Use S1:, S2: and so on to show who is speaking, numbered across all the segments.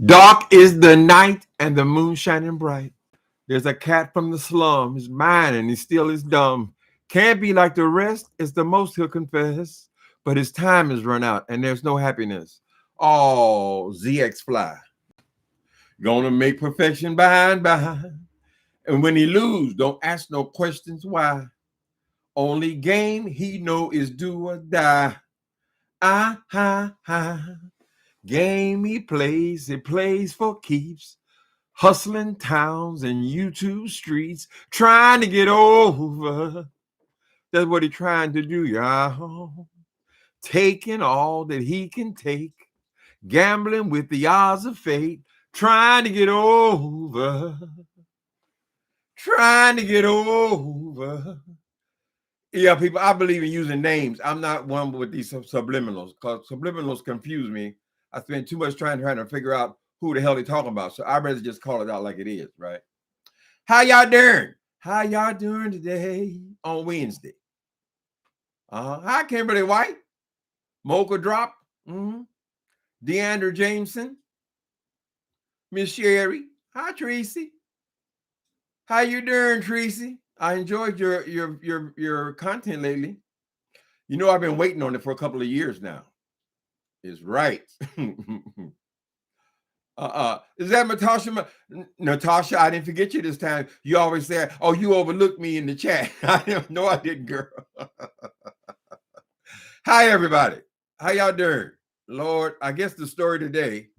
S1: Dark is the night and the moon shining bright. There's a cat from the slum. He's mine and he still is dumb. Can't be like the rest. It's the most he'll confess. But his time is run out and there's no happiness. Oh, ZX Fly. Gonna make perfection by and by. And when he lose, don't ask no questions why. Only game he know is do or die. Ah, ha, ha. Game he plays for keeps. Hustling towns and YouTube streets, trying to get over. That's what he's trying to do, y'all. Taking all that he can take, gambling with the odds of fate, trying to get over. Trying to get over. Yeah, people, I believe in using names. I'm not one with these subliminals because subliminals confuse me. I spend too much time trying to figure out who the hell they talking about. So I'd rather just call it out like it is, right? How y'all doing? How y'all doing today on Wednesday? Hi, Kimberly White, Mocha Drop, Deandra Jameson, Miss Sherry. Hi, Tracy. How you doing, Tracy? I enjoyed your content lately. You know, I've been waiting on it for a couple of years now. It's right. Is that Natasha? Natasha, I didn't forget you this time. You always say, "Oh, you overlooked me in the chat." No, I didn't, girl. Hi, everybody. How y'all doing? Lord, I guess the story today,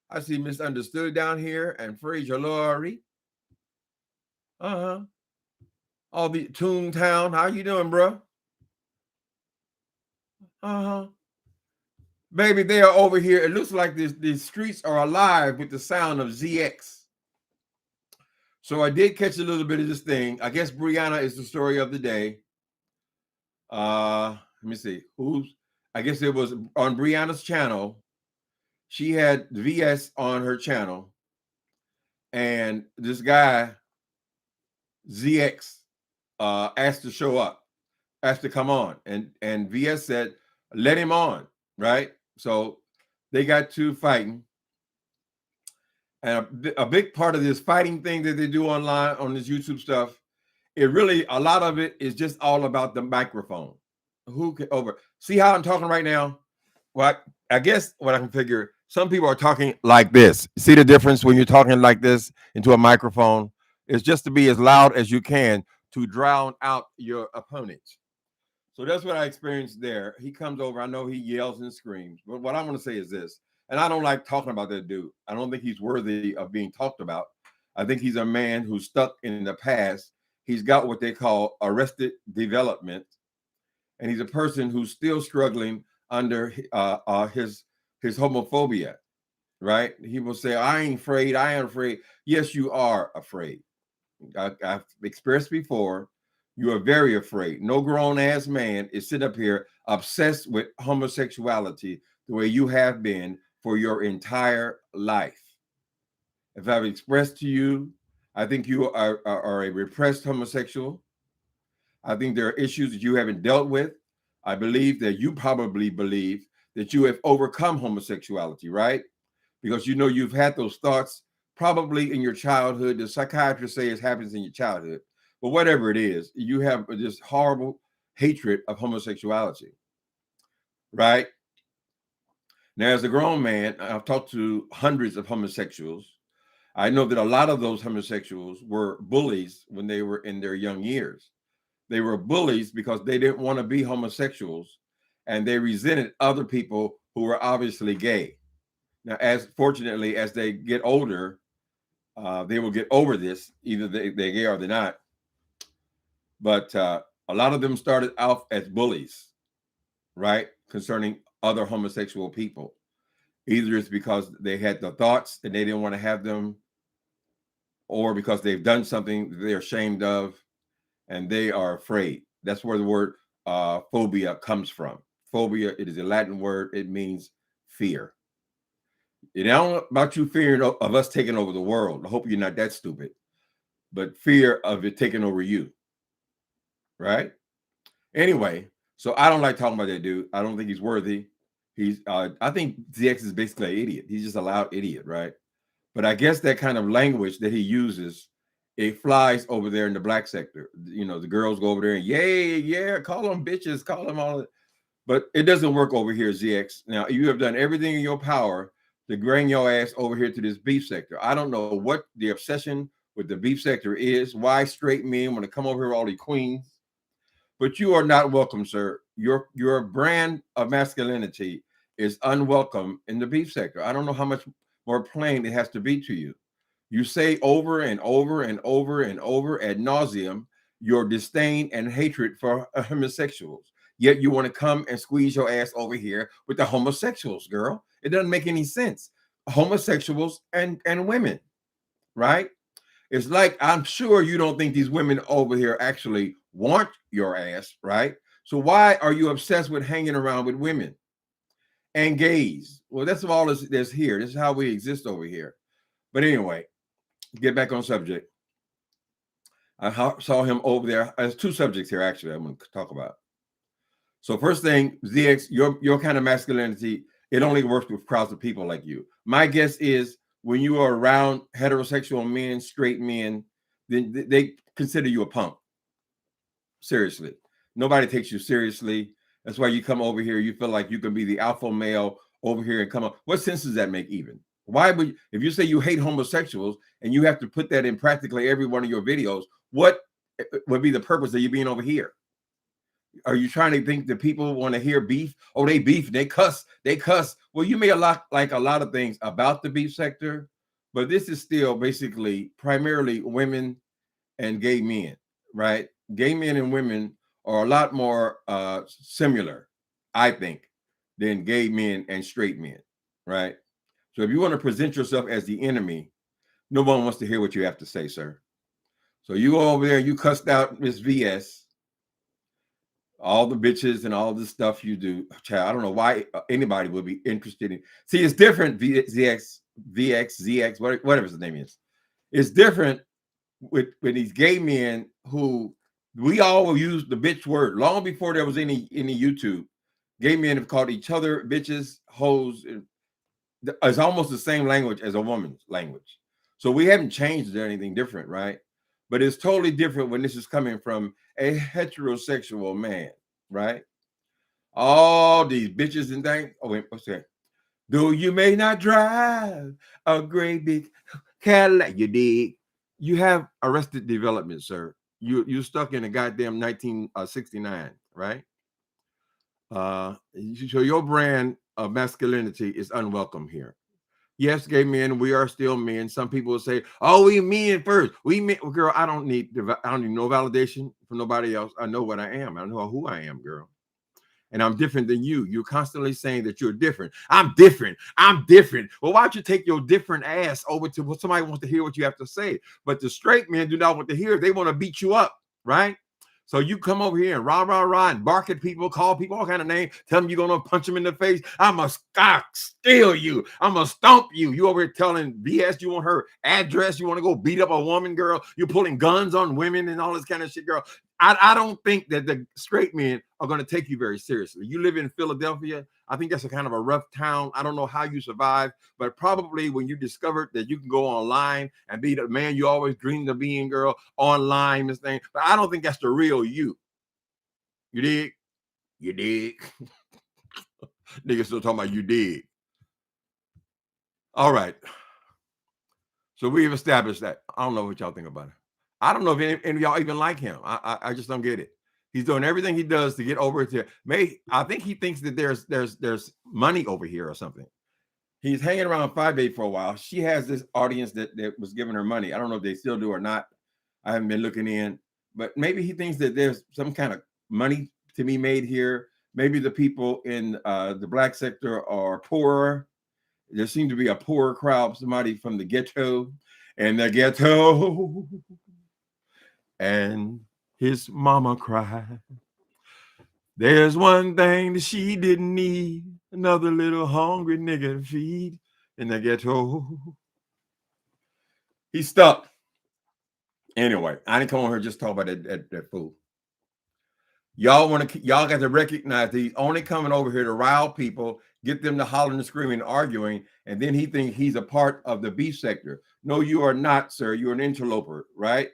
S1: I see Misunderstood down here and Fraser Laurie. All the Toontown. How you doing, bro? Baby, they are over here. It looks like these streets are alive with the sound of ZX. So I did catch a little bit of this thing. I guess Brianna is the story of the day. Let me see. I guess it was on Brianna's channel. She had VS on her channel. And this guy, ZX, asked to show up, asked to come on. And VS said, let him on, right? So they got to fighting. And a big part of this fighting thing that they do online on this YouTube stuff, a lot of it is just all about the microphone. Who can see how I'm talking right now? Well, I guess what I can figure, some people are talking like this. See the difference when you're talking like this into a microphone? It's just to be as loud as you can to drown out your opponent. So that's what I experienced there. He comes over. I know he yells and screams. But what I want to say is this, and I don't like talking about that dude. I don't think he's worthy of being talked about. I think he's a man who's stuck in the past. He's got what they call arrested development. And he's a person who's still struggling under his homophobia, right? He will say, I ain't afraid. I am afraid. Yes, you are afraid. I've expressed before, you are very afraid. No grown-ass man is sitting up here obsessed with homosexuality the way you have been for your entire life. If I've expressed to you, I think you are a repressed homosexual. I think there are issues that you haven't dealt with. I believe that you probably believe that you have overcome homosexuality, right? Because you know you've had those thoughts probably in your childhood. The psychiatrists say it happens in your childhood. But whatever it is, you have this horrible hatred of homosexuality, right? Now, as a grown man, I've talked to hundreds of homosexuals. I know that a lot of those homosexuals were bullies when they were in their young years. They were bullies because they didn't want to be homosexuals and they resented other people who were obviously gay. Now, fortunately, as they get older, they will get over this, either they're gay or they're not. But a lot of them started out as bullies, right, concerning other homosexual people. Either it's because they had the thoughts and they didn't want to have them, or because they've done something they're ashamed of and they are afraid. That's where the word phobia comes from. Phobia, it is a Latin word. It means fear. It ain't about you fearing of us taking over the world. I hope you're not that stupid. But fear of it taking over you. Right? Anyway, so I don't like talking about that dude. I don't think he's worthy. I think ZX is basically an idiot. He's just a loud idiot, right? But I guess that kind of language that he uses, it flies over there in the black sector. You know, the girls go over there and yeah, call them bitches, call them all. But it doesn't work over here, ZX. Now, you have done everything in your power to bring your ass over here to this beef sector. I don't know what the obsession with the beef sector is, why straight men want to come over here, all the queens. But you are not welcome, sir. Your brand of masculinity is unwelcome in the beef sector. I don't know how much more plain it has to be to you. You say over and over and over and over ad nauseum your disdain and hatred for homosexuals. Yet you want to come and squeeze your ass over here with the homosexuals, girl. It doesn't make any sense. Homosexuals and women, right? It's like, I'm sure you don't think these women over here actually want your ass, right? So why are you obsessed with hanging around with women and gays? Well, that's all that's here. This is how we exist over here. But anyway, get back on subject. I saw him over there. There's two subjects here, actually, I'm going to talk about. So first thing, ZX, your kind of masculinity, it only works with crowds of people like you. My guess is when you are around heterosexual men, straight men, then they consider you a punk. Seriously. Nobody takes you seriously. That's why you come over here. You feel like you can be the alpha male over here and come up. What sense does that make even? Why would you, if you say you hate homosexuals and you have to put that in practically every one of your videos, what would be the purpose of you being over here? Are you trying to think that people want to hear beef? Oh, they beef, they cuss, they cuss. Well, you may like a lot of things about the beef sector, but this is still basically primarily women and gay men, right? Gay men and women are a lot more similar, I think, than gay men and straight men, right? So if you want to present yourself as the enemy, no one wants to hear what you have to say, sir. So you go over there, you cussed out Miss VS, all the bitches and all the stuff you do. Child, I don't know why anybody would be interested in. See, it's different. VX, whatever his name is. It's different with these gay men who we all will use the bitch word long before there was any YouTube. Gay men have called each other bitches, hoes. It's almost the same language as a woman's language. So we haven't changed or anything different, right? But it's totally different when this is coming from a heterosexual man, right? All these bitches and things. Oh, wait, what's that? Though you may not drive a great big Cadillac, you dig? You have Arrested Development, sir. You stuck in a goddamn 1969, right? So your brand of masculinity is unwelcome here. Yes, gay men, we are still men. Some people will say, "Oh, we men first. We men." Well, girl, I don't need no validation from nobody else. I know what I am. I know who I am, girl. And I'm different than you. You're constantly saying that you're different. I'm different. I'm different. Well, why don't you take your different ass over to what somebody wants to hear what you have to say? But the straight men do not want to hear. They want to beat you up, right? So you come over here and rah, and bark at people, call people all kind of names, tell them you're going to punch them in the face. I'm going to steal you. I'm going to stomp you. You over here telling BS you want her address. You want to go beat up a woman, girl. You're pulling guns on women and all this kind of shit, girl. I don't think that the straight men are going to take you very seriously. You live in Philadelphia. I think that's a kind of a rough town. I don't know how you survive, but probably when you discovered that you can go online and be the man you always dreamed of being, girl, online, this thing. But I don't think that's the real you. You dig? You dig? Niggas still talking about you dig. All right. So we've established that. I don't know what y'all think about it. I don't know if any of y'all even like him. I just don't get it. He's doing everything he does to get over to. I think he thinks that there's money over here or something. He's hanging around 5'8" for a while. She has this audience that was giving her money. I don't know if they still do or not. I haven't been looking in, but maybe he thinks that there's some kind of money to be made here. Maybe the people in the black sector are poorer. There seems to be a poorer crowd, somebody from the ghetto, and the ghetto. And his mama cried. There's one thing that she didn't need, another little hungry nigga to feed in the ghetto. He's stuck. Anyway, I didn't come on here just talk about that fool. Y'all got to recognize that he's only coming over here to rile people, get them to hollering and screaming and arguing, and then he thinks he's a part of the beef sector. No, you are not, sir. You're an interloper, right?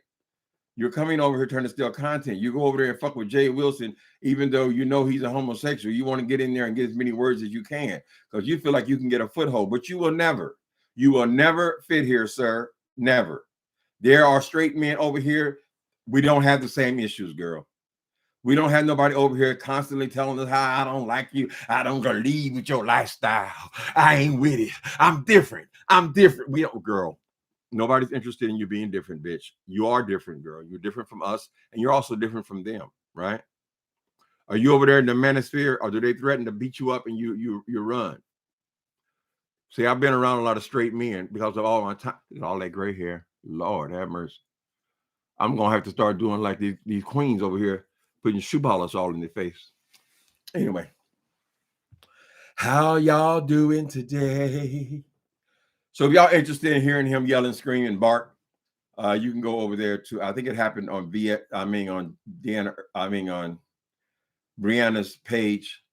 S1: You're coming over here trying to steal content. You go over there and fuck with Jay Wilson, even though you know he's a homosexual. You want to get in there and get as many words as you can because you feel like you can get a foothold, but you will never. You will never fit here, sir. Never. There are straight men over here. We don't have the same issues, girl. We don't have nobody over here constantly telling us how I don't like you. I don't believe with your lifestyle. I ain't with it. I'm different. I'm different. We don't, girl. Nobody's interested in you being different, bitch. You are different, girl. You're different from us, and you're also different from them, right? Are you over there in the manosphere, or do they threaten to beat you up and you run? See, I've been around a lot of straight men because of all my time, all that gray hair. Lord have mercy. I'm gonna have to start doing like these queens over here, putting shoe polish all in their face. Anyway, how y'all doing today? So if y'all interested in hearing him yelling, scream, and bark, you can go over there to. I think it happened on on Brianna's page.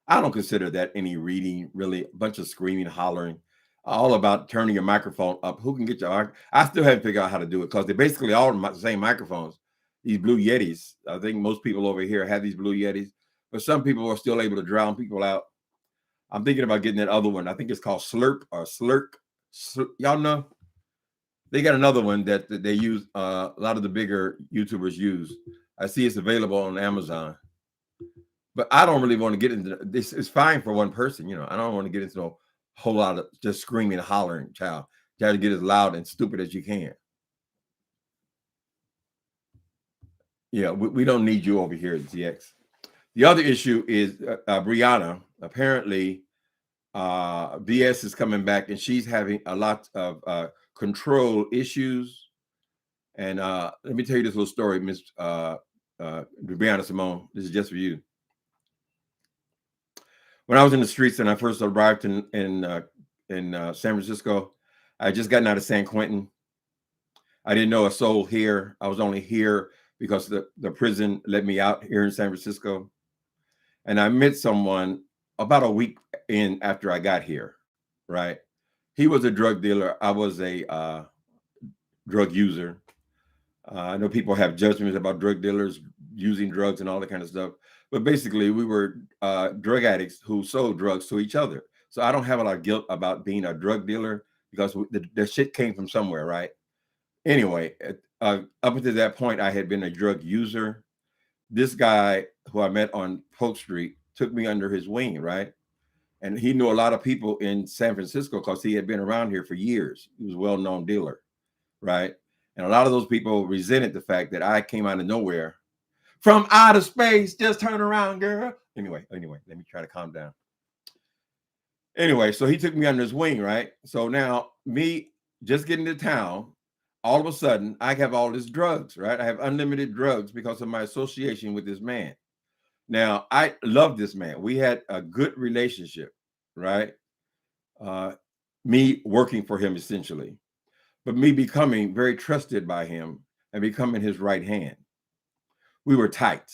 S1: I don't consider that any reading, really. A bunch of screaming, hollering, all about turning your microphone up. Who can get your? I still haven't figured out how to do it because they're basically all the same microphones. These Blue Yetis. I think most people over here have these Blue Yetis, but some people are still able to drown people out. I'm thinking about getting that other one. I think it's called Slurp or Slurk. Y'all know? They got another one that they use. A lot of the bigger YouTubers use. I see it's available on Amazon. But I don't really want to get into this. It's fine for one person, you know. I don't want to get into a whole lot of just screaming and hollering, child. You got to get as loud and stupid as you can. Yeah, we don't need you over here at ZX. The other issue is Brianna. Apparently, BS is coming back and she's having a lot of control issues. And let me tell you this little story, Miss Brianna Simone. This is just for you. When I was in the streets and I first arrived in San Francisco, I had just gotten out of San Quentin. I didn't know a soul here. I was only here because the prison let me out here in San Francisco. And I met someone about a week in after I got here, right? He was a drug dealer. I was a drug user. I know people have judgments about drug dealers using drugs and all that kind of stuff. But basically, we were drug addicts who sold drugs to each other. So I don't have a lot of guilt about being a drug dealer because the shit came from somewhere, right? Anyway, up until that point, I had been a drug user. This guy who I met on Polk Street took me under his wing, right? And he knew a lot of people in San Francisco because he had been around here for years. He was a well-known dealer, right? And a lot of those people resented the fact that I came out of nowhere from outer space. Just turn around, girl. Anyway, let me try to calm down. Anyway, so he took me under his wing, right? So now me just getting to town, all of a sudden I have all these drugs, right? I have unlimited drugs because of my association with this man. Now I love this man. We had a good relationship, right? Me working for him essentially, but me becoming very trusted by him and becoming his right hand. We were tight.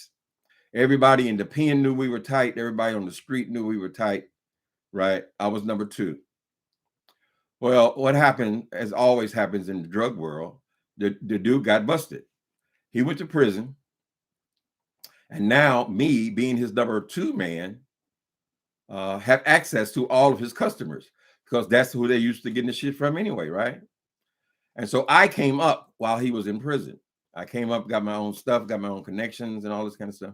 S1: Everybody in the pen knew we were tight. Everybody on the street knew we were tight, right? I was number two. Well, what happened, as always happens in the drug world, the dude got busted. He went to prison. And now me being his number two man, have access to all of his customers because that's who they used to getting the shit from anyway, right? And so I came up while he was in prison. I came up, got my own stuff, got my own connections and all this kind of stuff.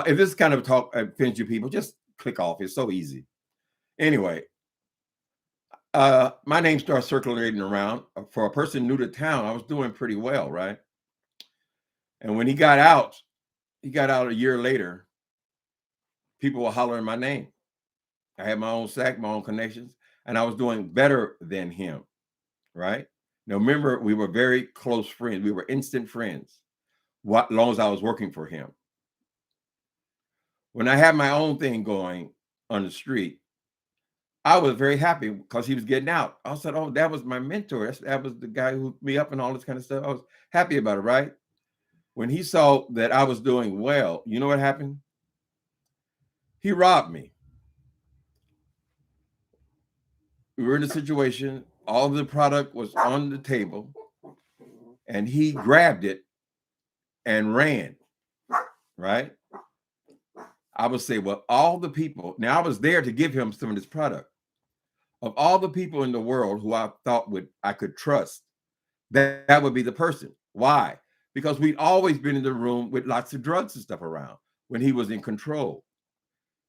S1: If this kind of talk offends you people, just click off. It's so easy. Anyway, my name starts circulating around. For a person new to town, I was doing pretty well, right? And when he got out a year later, people were hollering my name. I had my own sack, my own connections, and I was doing better than him, right? Now, remember, we were very close friends. We were instant friends, as long as I was working for him. When I had my own thing going on the street, I was very happy because he was getting out. I said, oh, that was my mentor. That was the guy who hooked me up and all this kind of stuff. I was happy about it, right? when he saw that I was doing well, you know what happened? He robbed me. We were in a situation, all of the product was on the table, and he grabbed it and ran, right? I would say, well, all the people, now I was there to give him some of this product. Of all the people in the world who I thought I could trust, that would be the person. Why? Because we'd always been in the room with lots of drugs and stuff around when he was in control.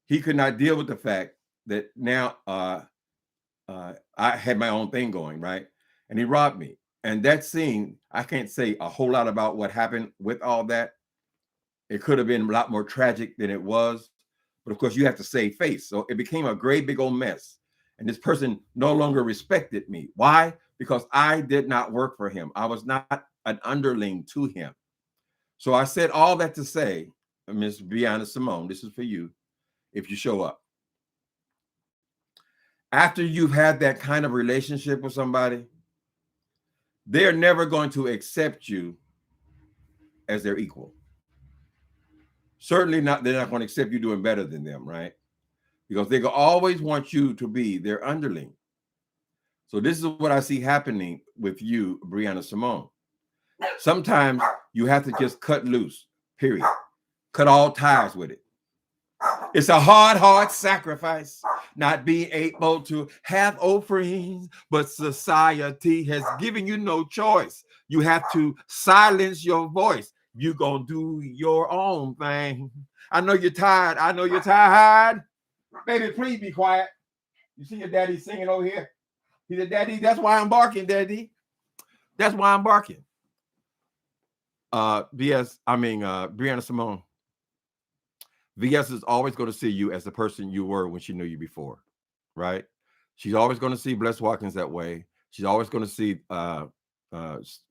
S1: He could not deal with the fact that now I had my own thing going, right? And he robbed me. And that scene, I can't say a whole lot about what happened with all that. It could have been a lot more tragic than it was. But of course, you have to save face. So it became a great big old mess. And this person no longer respected me. Why? Because I did not work for him. I was not an underling to him. So I said all that to say, Miss Brianna Simone, this is for you if you show up. After you've had that kind of relationship with somebody, they're never going to accept you as their equal. Certainly not, they're not going to accept you doing better than them, right? Because they always want you to be their underling. So this is what I see happening with you, Brianna Simone. Sometimes you have to just cut loose, period. Cut all ties with it. It's a hard sacrifice not being able to have old friends, but society has given you no choice. You have to silence your voice. You're going to do your own thing. I know you're tired. I know you're tired. Baby, please be quiet. You see your daddy singing over here? He said, Daddy, that's why I'm barking, Daddy. That's why I'm barking. Brianna Simone. VS is always going to see you as the person you were when she knew you before, right? She's always going to see Bless Watkins that way. She's always going to see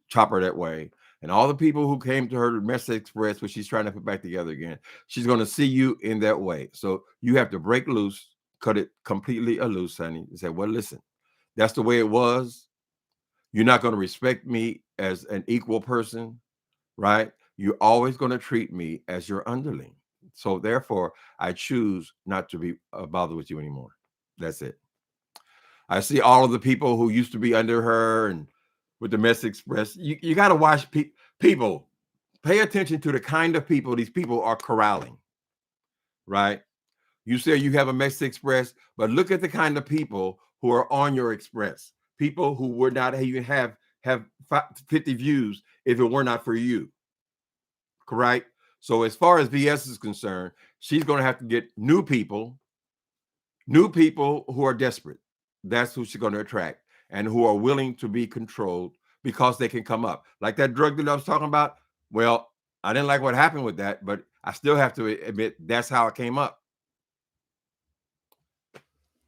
S1: Chopper that way. And all the people who came to her Message Express, which she's trying to put back together again, she's going to see you in that way. So you have to break loose, cut it completely loose, honey, and say, well, listen, that's the way it was. You're not going to respect me as an equal person, right? You're always going to treat me as your underling. So therefore, I choose not to be bothered with you anymore. That's it. I see all of the people who used to be under her and with the Message Express. You got to watch people. Pay attention to the kind of people these people are corralling, right? You say you have a Message Express, but look at the kind of people who are on your Express. People who would not even have 50 views if it were not for you, correct? So as far as VS is concerned, she's going to have to get new people who are desperate. That's who she's going to attract and who are willing to be controlled because they can come up. Like that drug dealer I was talking about. Well, I didn't like what happened with that, but I still have to admit that's how it came up.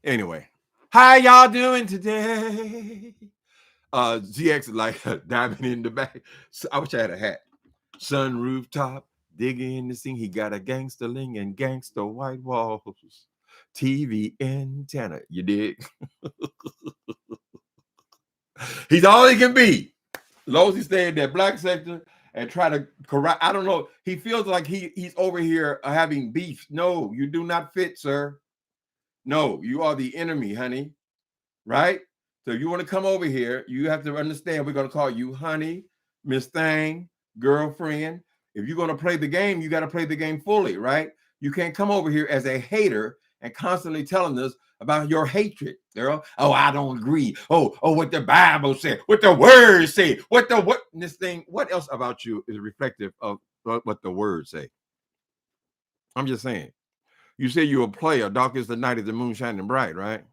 S1: Anyway, how y'all doing today? GX is like diving in the back. So I wish I had a hat. Sun rooftop, digging in the scene. He got a gangster ling and gangster white walls. TV antenna. You dig? He's all he can be. As long as he stay in that black sector and try to correct. I don't know. He feels like he's over here having beef. No, you do not fit, sir. No, you are the enemy, honey. Right? So you want to come over here, you have to understand we're going to call you honey, Miss Thang, girlfriend. If you're going to play the game, you got to play the game fully, right? You can't come over here as a hater and constantly telling us about your hatred, girl. Oh, I don't agree. Oh, what the Bible said, what the word say, what else about you is reflective of what the words say? I'm just saying. You say you're a player, dark is the night is the moon shining bright, right?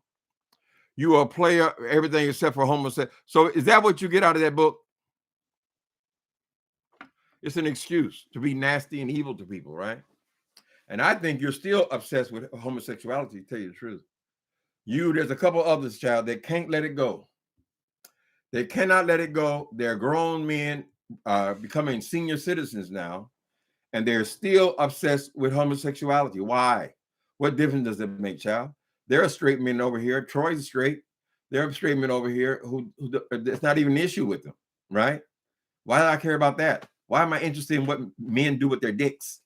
S1: You are a player, everything except for homosexual. So is that what you get out of that book? It's an excuse to be nasty and evil to people, right? And I think you're still obsessed with homosexuality, to tell you the truth. There's a couple others, child, that can't let it go. They cannot let it go. They're grown men becoming senior citizens now, and they're still obsessed with homosexuality. Why? What difference does it make, child? There are straight men over here. Troy's straight. There are straight men over here who it's not even an issue with them, right? Why do I care about that? Why am I interested in what men do with their dicks?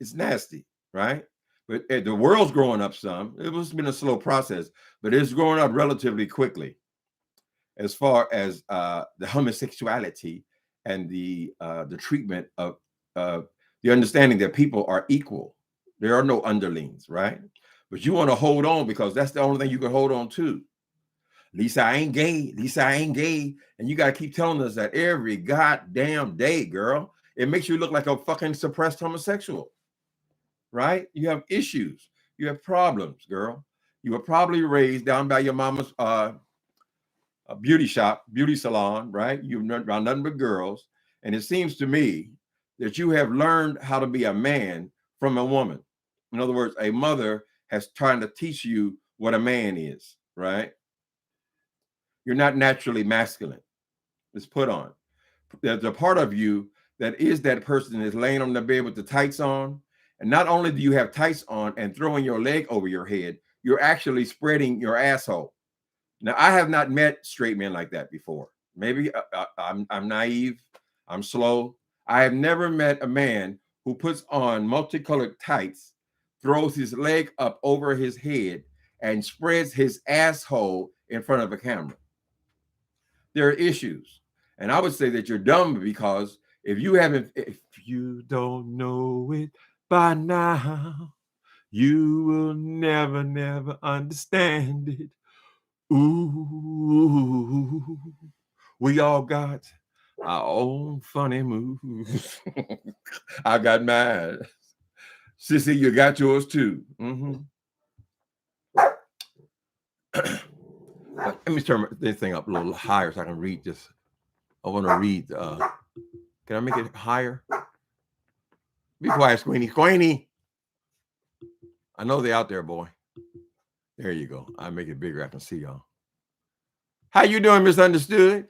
S1: It's nasty, right? But the world's growing up some. It was been a slow process, but it's growing up relatively quickly as far as the homosexuality and the treatment of the understanding that people are equal. There are no underlings, right? But you want to hold on because that's the only thing you can hold on to. Lisa, I ain't gay. Lisa, I ain't gay. And you got to keep telling us that every goddamn day, girl. It makes you look like a fucking suppressed homosexual, right? You have issues. You have problems, girl. You were probably raised down by your mama's a beauty shop, beauty salon, right? You've around nothing but girls. And it seems to me that you have learned how to be a man from a woman. In other words, a mother has trying to teach you what a man is, right? You're not naturally masculine. It's put on. There's a part of you that is that person is laying on the bed with the tights on. And not only do you have tights on and throwing your leg over your head, you're actually spreading your asshole. Now, I have not met straight men like that before. Maybe I'm naive. I'm slow. I have never met a man who puts on multicolored tights, throws his leg up over his head, and spreads his asshole in front of a camera. There are issues. And I would say that you're dumb because if you don't know it by now, you will never, never understand it. Ooh, we all got our own funny moves. I got mine. Sissy, you got yours too. Let me turn this thing up a little higher so I can read this. I want to read. Can I make it higher? Be quiet, Squeenie. Squeenie. I know they're out there, boy. There you go. I make it bigger. I can see y'all. How you doing, Misunderstood?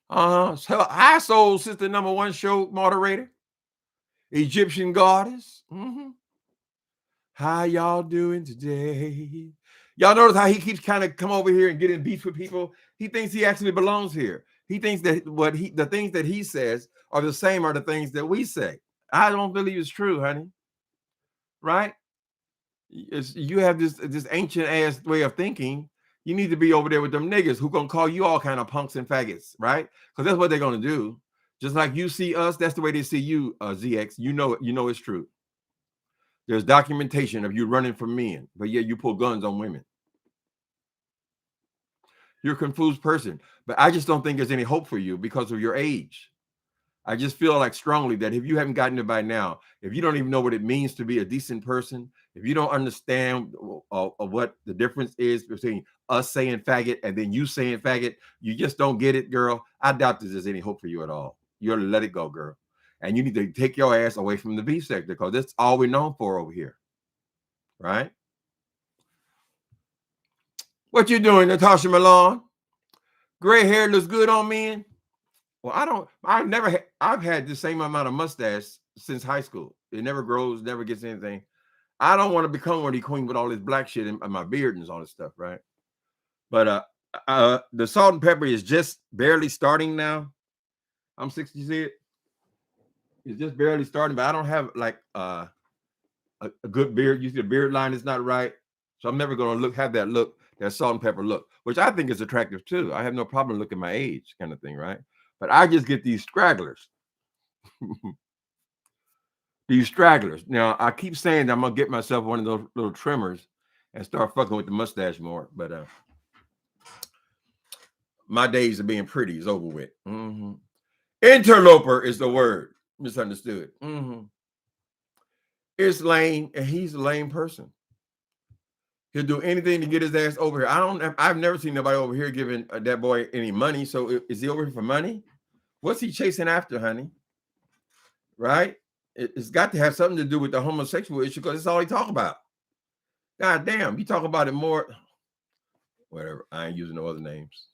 S1: So hi, soul sister number one show moderator, Egyptian goddess. How y'all doing today? Y'all notice how he keeps kind of come over here and get in beef with people? He thinks he actually belongs here. He thinks that the things that he says are the same are the things that we say. I don't believe it's true, honey. Right? You have this ancient ass way of thinking. You need to be over there with them niggas who gonna call you all kind of punks and faggots, right? Because that's what they're gonna do. Just like you see us, that's the way they see you, ZX. You know it's true. There's documentation of you running from men, but yet you pull guns on women. You're a confused person, but I just don't think there's any hope for you because of your age. I just feel like strongly that if you haven't gotten it by now, if you don't even know what it means to be a decent person, if you don't understand what the difference is between us saying faggot and then you saying faggot, you just don't get it, girl. I doubt there's any hope for you at all. You ought to let it go, girl. And you need to take your ass away from the beef sector because that's all we're known for over here. Right? What you doing, Natasha Milan? Gray hair looks good on men. Well, I've had the same amount of mustache since high school. It never grows, never gets anything. I don't want to become one of the queen with all this black shit in my beard and all this stuff, right? But the salt and pepper is just barely starting now. I'm 60, you see it? It's just barely starting, but I don't have like a good beard. You see the beard line is not right. So I'm never going to have that salt and pepper look, which I think is attractive too. I have no problem looking my age kind of thing, right? But I just get these stragglers. These stragglers. Now, I keep saying that I'm going to get myself one of those little trimmers and start fucking with the mustache more. But my days of being pretty is over with. Interloper is the word. Misunderstood. It's lame, and he's a lame person. He'll do anything to get his ass over here. I've never seen nobody over here giving that boy any money. So is he over here for money? What's he chasing after, honey? Right? It's got to have something to do with the homosexual issue because it's all he talk about. God damn, you talk about it more. Whatever. I ain't using no other names.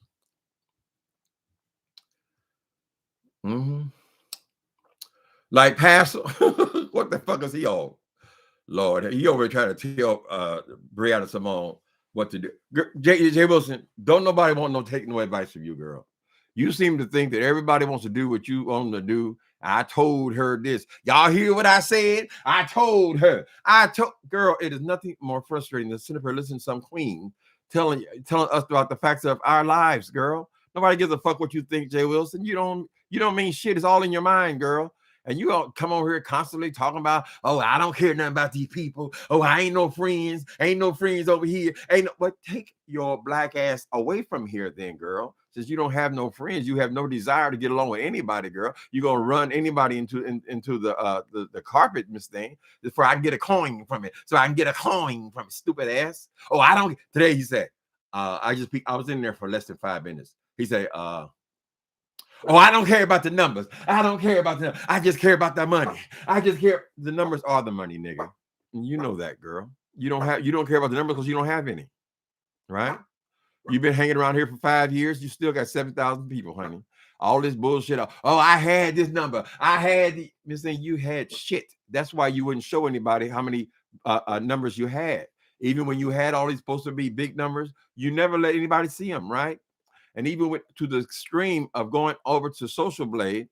S1: Like Pastor. What the fuck is he on? Lord, he over trying to tell Brianna Simone what to do. J. Wilson, don't nobody want no taking no advice from you, girl. You seem to think that everybody wants to do what you want them to do. I told her this. Y'all hear what I said? I told her. Girl, it is nothing more frustrating than sitting up here listening to some queen telling us about the facts of our lives, girl. Nobody gives a fuck what you think, Jay Wilson. You don't mean shit. It's all in your mind, girl. And you all come over here constantly talking about, oh, I don't care nothing about these people. Oh, I ain't no friends. Ain't no friends over here. But take your black ass away from here then, girl. Since you don't have no friends, you have no desire to get along with anybody, girl. You're gonna run anybody into the carpet, Miss Thing, before I can get a coin from it. So I can get a coin from it, stupid ass. Oh, I don't. Today he said, I was in there for less than 5 minutes. He said, oh, I don't care about the numbers. I don't care about the. I just care about the money. I just care. The numbers are the money, nigga. And you know that, girl. You don't care about the numbers because you don't have any, right? You've been hanging around here for 5 years. You still got 7,000 people, honey. All this bullshit. Oh, I had this number. I had the. Miss Thing, you had shit. That's why you wouldn't show anybody how many numbers you had. Even when you had all these supposed to be big numbers, you never let anybody see them, right? And even went to the extreme of going over to Social Blade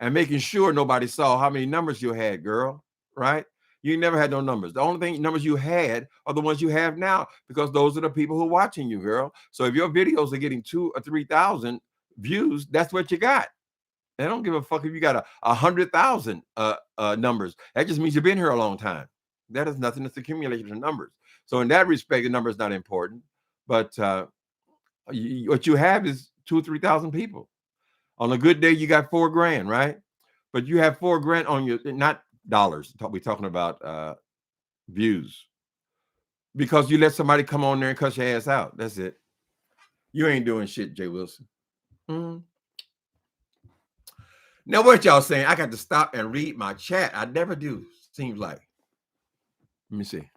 S1: and making sure nobody saw how many numbers you had, girl, right? You never had no numbers. The only numbers you had are the ones you have now, because those are the people who are watching you, girl. So if your videos are getting 2,000 or 3,000 views, that's what you got. They don't give a fuck if you got 100,000 numbers. That just means you've been here a long time. That is nothing. It's accumulation of numbers. So in that respect, the number is not important. But what you have is 2,000 or 3,000 people. On a good day, you got $4,000, right? But you have $4,000 on your, not dollars. We're talking about views, because you let somebody come on there and cuss your ass out. That's it. You ain't doing shit, Jay Wilson. Mm-hmm. Now, what y'all saying? I got to stop and read my chat. I never do. Seems like. Let me see.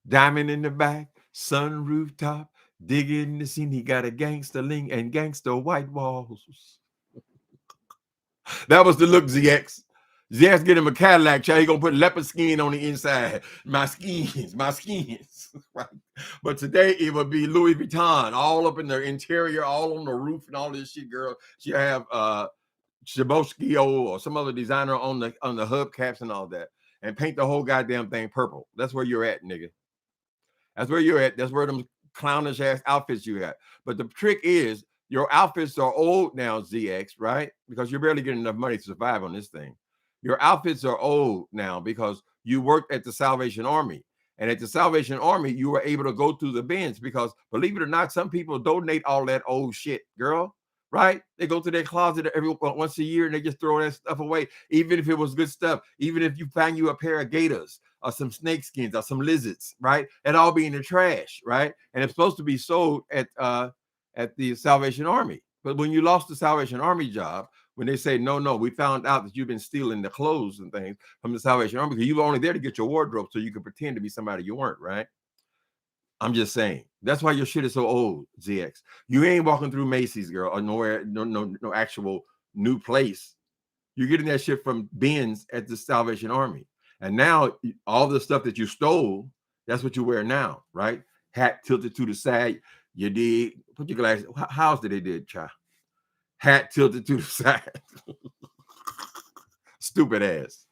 S1: Diamond in the back, sun rooftop, digging the scene. He got a gangster link and gangster white walls. That was the look, ZX. ZX get him a Cadillac, child. He gonna put leopard skin on the inside. My skins. Right. But today it would be Louis Vuitton, all up in the interior, all on the roof and all this shit, girl. She have Shabosky or some other designer on the hubcaps and all that, and paint the whole goddamn thing purple. That's where you're at, nigga. That's where you're at. That's where them clownish ass outfits you got. But the trick is, your outfits are old now, ZX, right? Because you're barely getting enough money to survive on this thing. Your outfits are old now because you worked at the Salvation Army. And at the Salvation Army, you were able to go through the bins because, believe it or not, some people donate all that old shit, girl, right? They go to their closet once a year and they just throw that stuff away, even if it was good stuff. Even if you find you a pair of gators or some snake skins or some lizards, right? It all be in the trash, right? And it's supposed to be sold at the Salvation Army. But when you lost the Salvation Army job, when they say, no, we found out that you've been stealing the clothes and things from the Salvation Army, because you were only there to get your wardrobe so you could pretend to be somebody you weren't, right? I'm just saying. That's why your shit is so old, ZX. You ain't walking through Macy's, girl, or nowhere, no actual new place. You're getting that shit from bins at the Salvation Army. And now all the stuff that you stole, that's what you wear now, right? Hat tilted to the side. You did. Put your glasses. How's did they did, child? Hat tilted to the side. Stupid ass.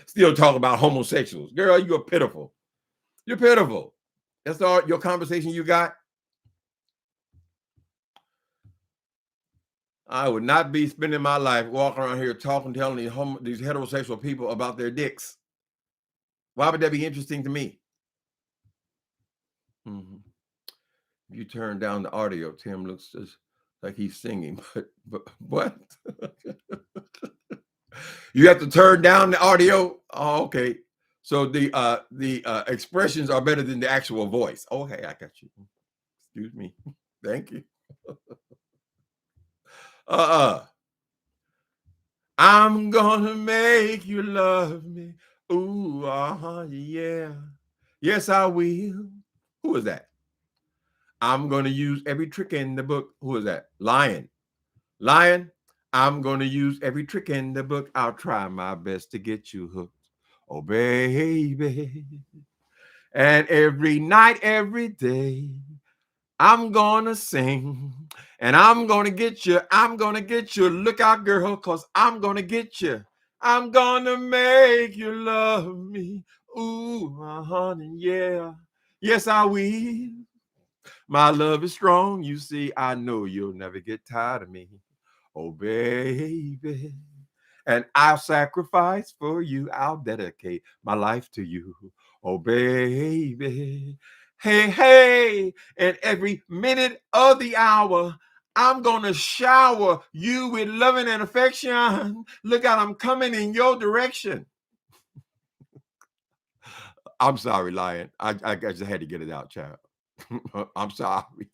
S1: Still talking about homosexuals. Girl, you're pitiful. You're pitiful. That's all your conversation you got. I would not be spending my life walking around here telling these heterosexual people about their dicks. Why would that be interesting to me? Mm-hmm. If you turn down the audio, Tim looks just like he's singing, but what? You have to turn down the audio. Oh, okay. So the expressions are better than the actual voice. Okay, I got you. Excuse me. Thank you. I'm gonna make you love me. Ooh, yeah. Yes, I will. Who is that? I'm gonna use every trick in the book. Who is that? Lion. I'm gonna use every trick in the book. I'll try my best to get you hooked. Oh, baby. And every night, every day, I'm gonna sing And I'm going to get you. I'm going to get you. Look out, girl, because I'm going to get you. I'm going to make you love me. Ooh, my honey, yeah. Yes, I will. My love is strong. You see, I know you'll never get tired of me. Oh, baby. And I'll sacrifice for you. I'll dedicate my life to you. Oh, baby. Hey, hey. And every minute of the hour, I'm going to shower you with loving and affection. Look out, I'm coming in your direction. I'm sorry, Lion. I just had to get it out, child. I'm sorry.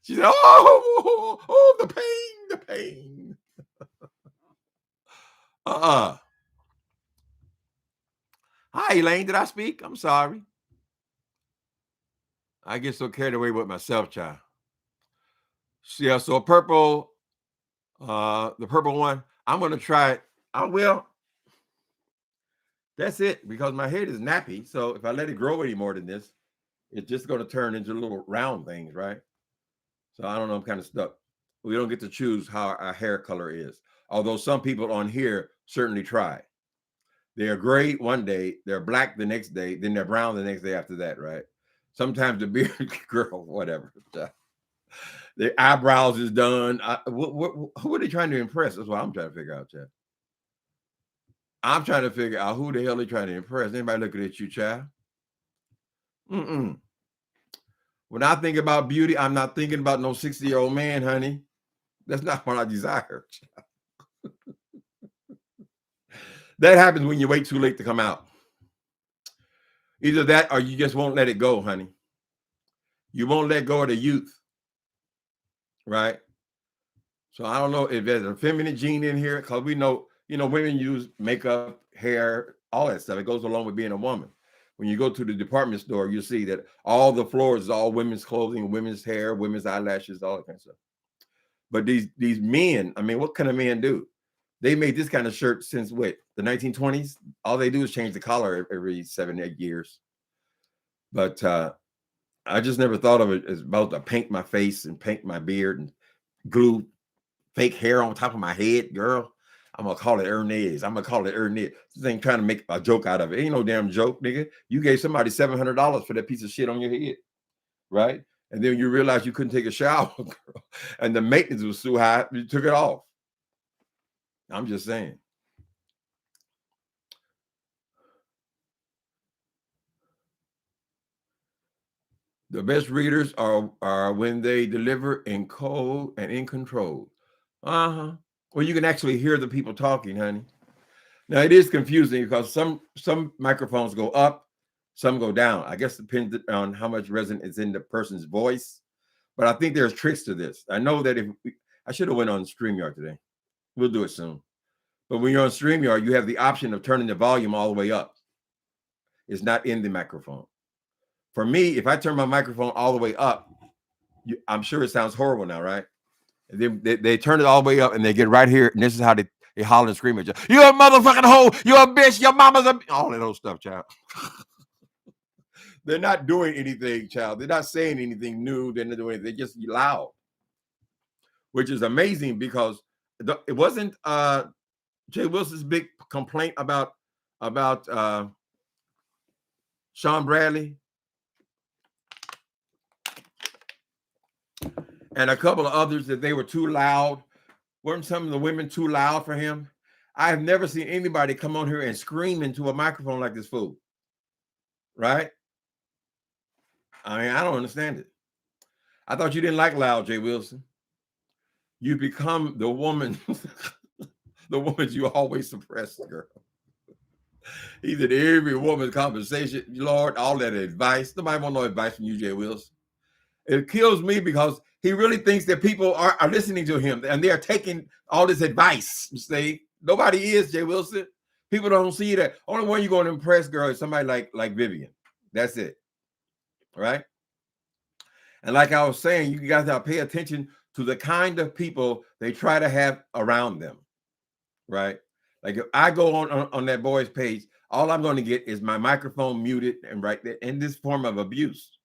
S1: She said, oh, the pain, the pain. Hi, Elaine. Did I speak? I'm sorry. I get so carried away with myself, child. Yeah, so purple, the purple one, I'm going to try it. I will. That's it, because my head is nappy. So if I let it grow any more than this, it's just going to turn into little round things, right? So I don't know. I'm kind of stuck. We don't get to choose how our hair color is. Although some people on here certainly try. They're gray one day, they're black the next day, then they're brown the next day after that, right? Sometimes the beard, girl, whatever. The eyebrows is done. Who are they trying to impress? That's what I'm trying to figure out, Chad. I'm trying to figure out who the hell they trying to impress. Anybody looking at you, child? Mm-mm. When I think about beauty, I'm not thinking about no 60-year-old man, honey. That's not what I desire. That happens when you wait too late to come out. Either that or you just won't let it go, honey. You won't let go of the youth, right? So I don't know if there's a feminine gene in here, because we know, women use makeup, hair, all that stuff. It goes along with being a woman. When you go to the department store, you see that all the floors is all women's clothing, women's hair, women's eyelashes, all that kind of stuff. But these men, I mean, what can a man do? They made this kind of shirt since what, the 1920s? All they do is change the collar every 7-8 years. But I just never thought of it as about to paint my face and paint my beard and glue fake hair on top of my head, girl. I'm gonna call it Ernest. I'm gonna call it Ernest. This ain't trying to make a joke out of it. Ain't no damn joke, nigga. You gave somebody $700 for that piece of shit on your head, right? And then you realize you couldn't take a shower, girl, and the maintenance was too high. You took it off. I'm just saying. The best readers are when they deliver in code and in control. Uh-huh. Well, you can actually hear the people talking, honey. Now it is confusing because some microphones go up, some go down. I guess depends on how much resonance is in the person's voice. But I think there's tricks to this. I know that I should have went on StreamYard today. We'll do it soon. But when you're on StreamYard, you have the option of turning the volume all the way up. It's not in the microphone. For me, if I turn my microphone all the way up, I'm sure it sounds horrible now, right? And then they turn it all the way up and they get right here, and this is how they holler and scream at you. You're a motherfucking hoe. You're a bitch. Your mama's a all of those stuff, child. They're not doing anything, child. They're not saying anything new. They're not doing anything. They're just loud, which is amazing because it wasn't Jay Wilson's big complaint about Sean Bradley and a couple of others that they were too loud. Weren't some of the women too loud for him? I have never seen anybody come on here and scream into a microphone like this fool. Right? I mean, I don't understand it. I thought you didn't like loud, Jay Wilson. You become the woman, the woman you always suppressed, girl. He did every woman's conversation, Lord, all that advice. Nobody want no advice from you, Jay Wilson. It kills me because he really thinks that people are listening to him and they are taking all this advice. You see, nobody is, Jay Wilson. People don't see that. Only one you're going to impress, girl, is somebody like Vivian. That's it. Right? And like I was saying, you guys have to pay attention to the kind of people they try to have around them. Right? Like if I go on that boy's page, all I'm going to get is my microphone muted and right there in this form of abuse.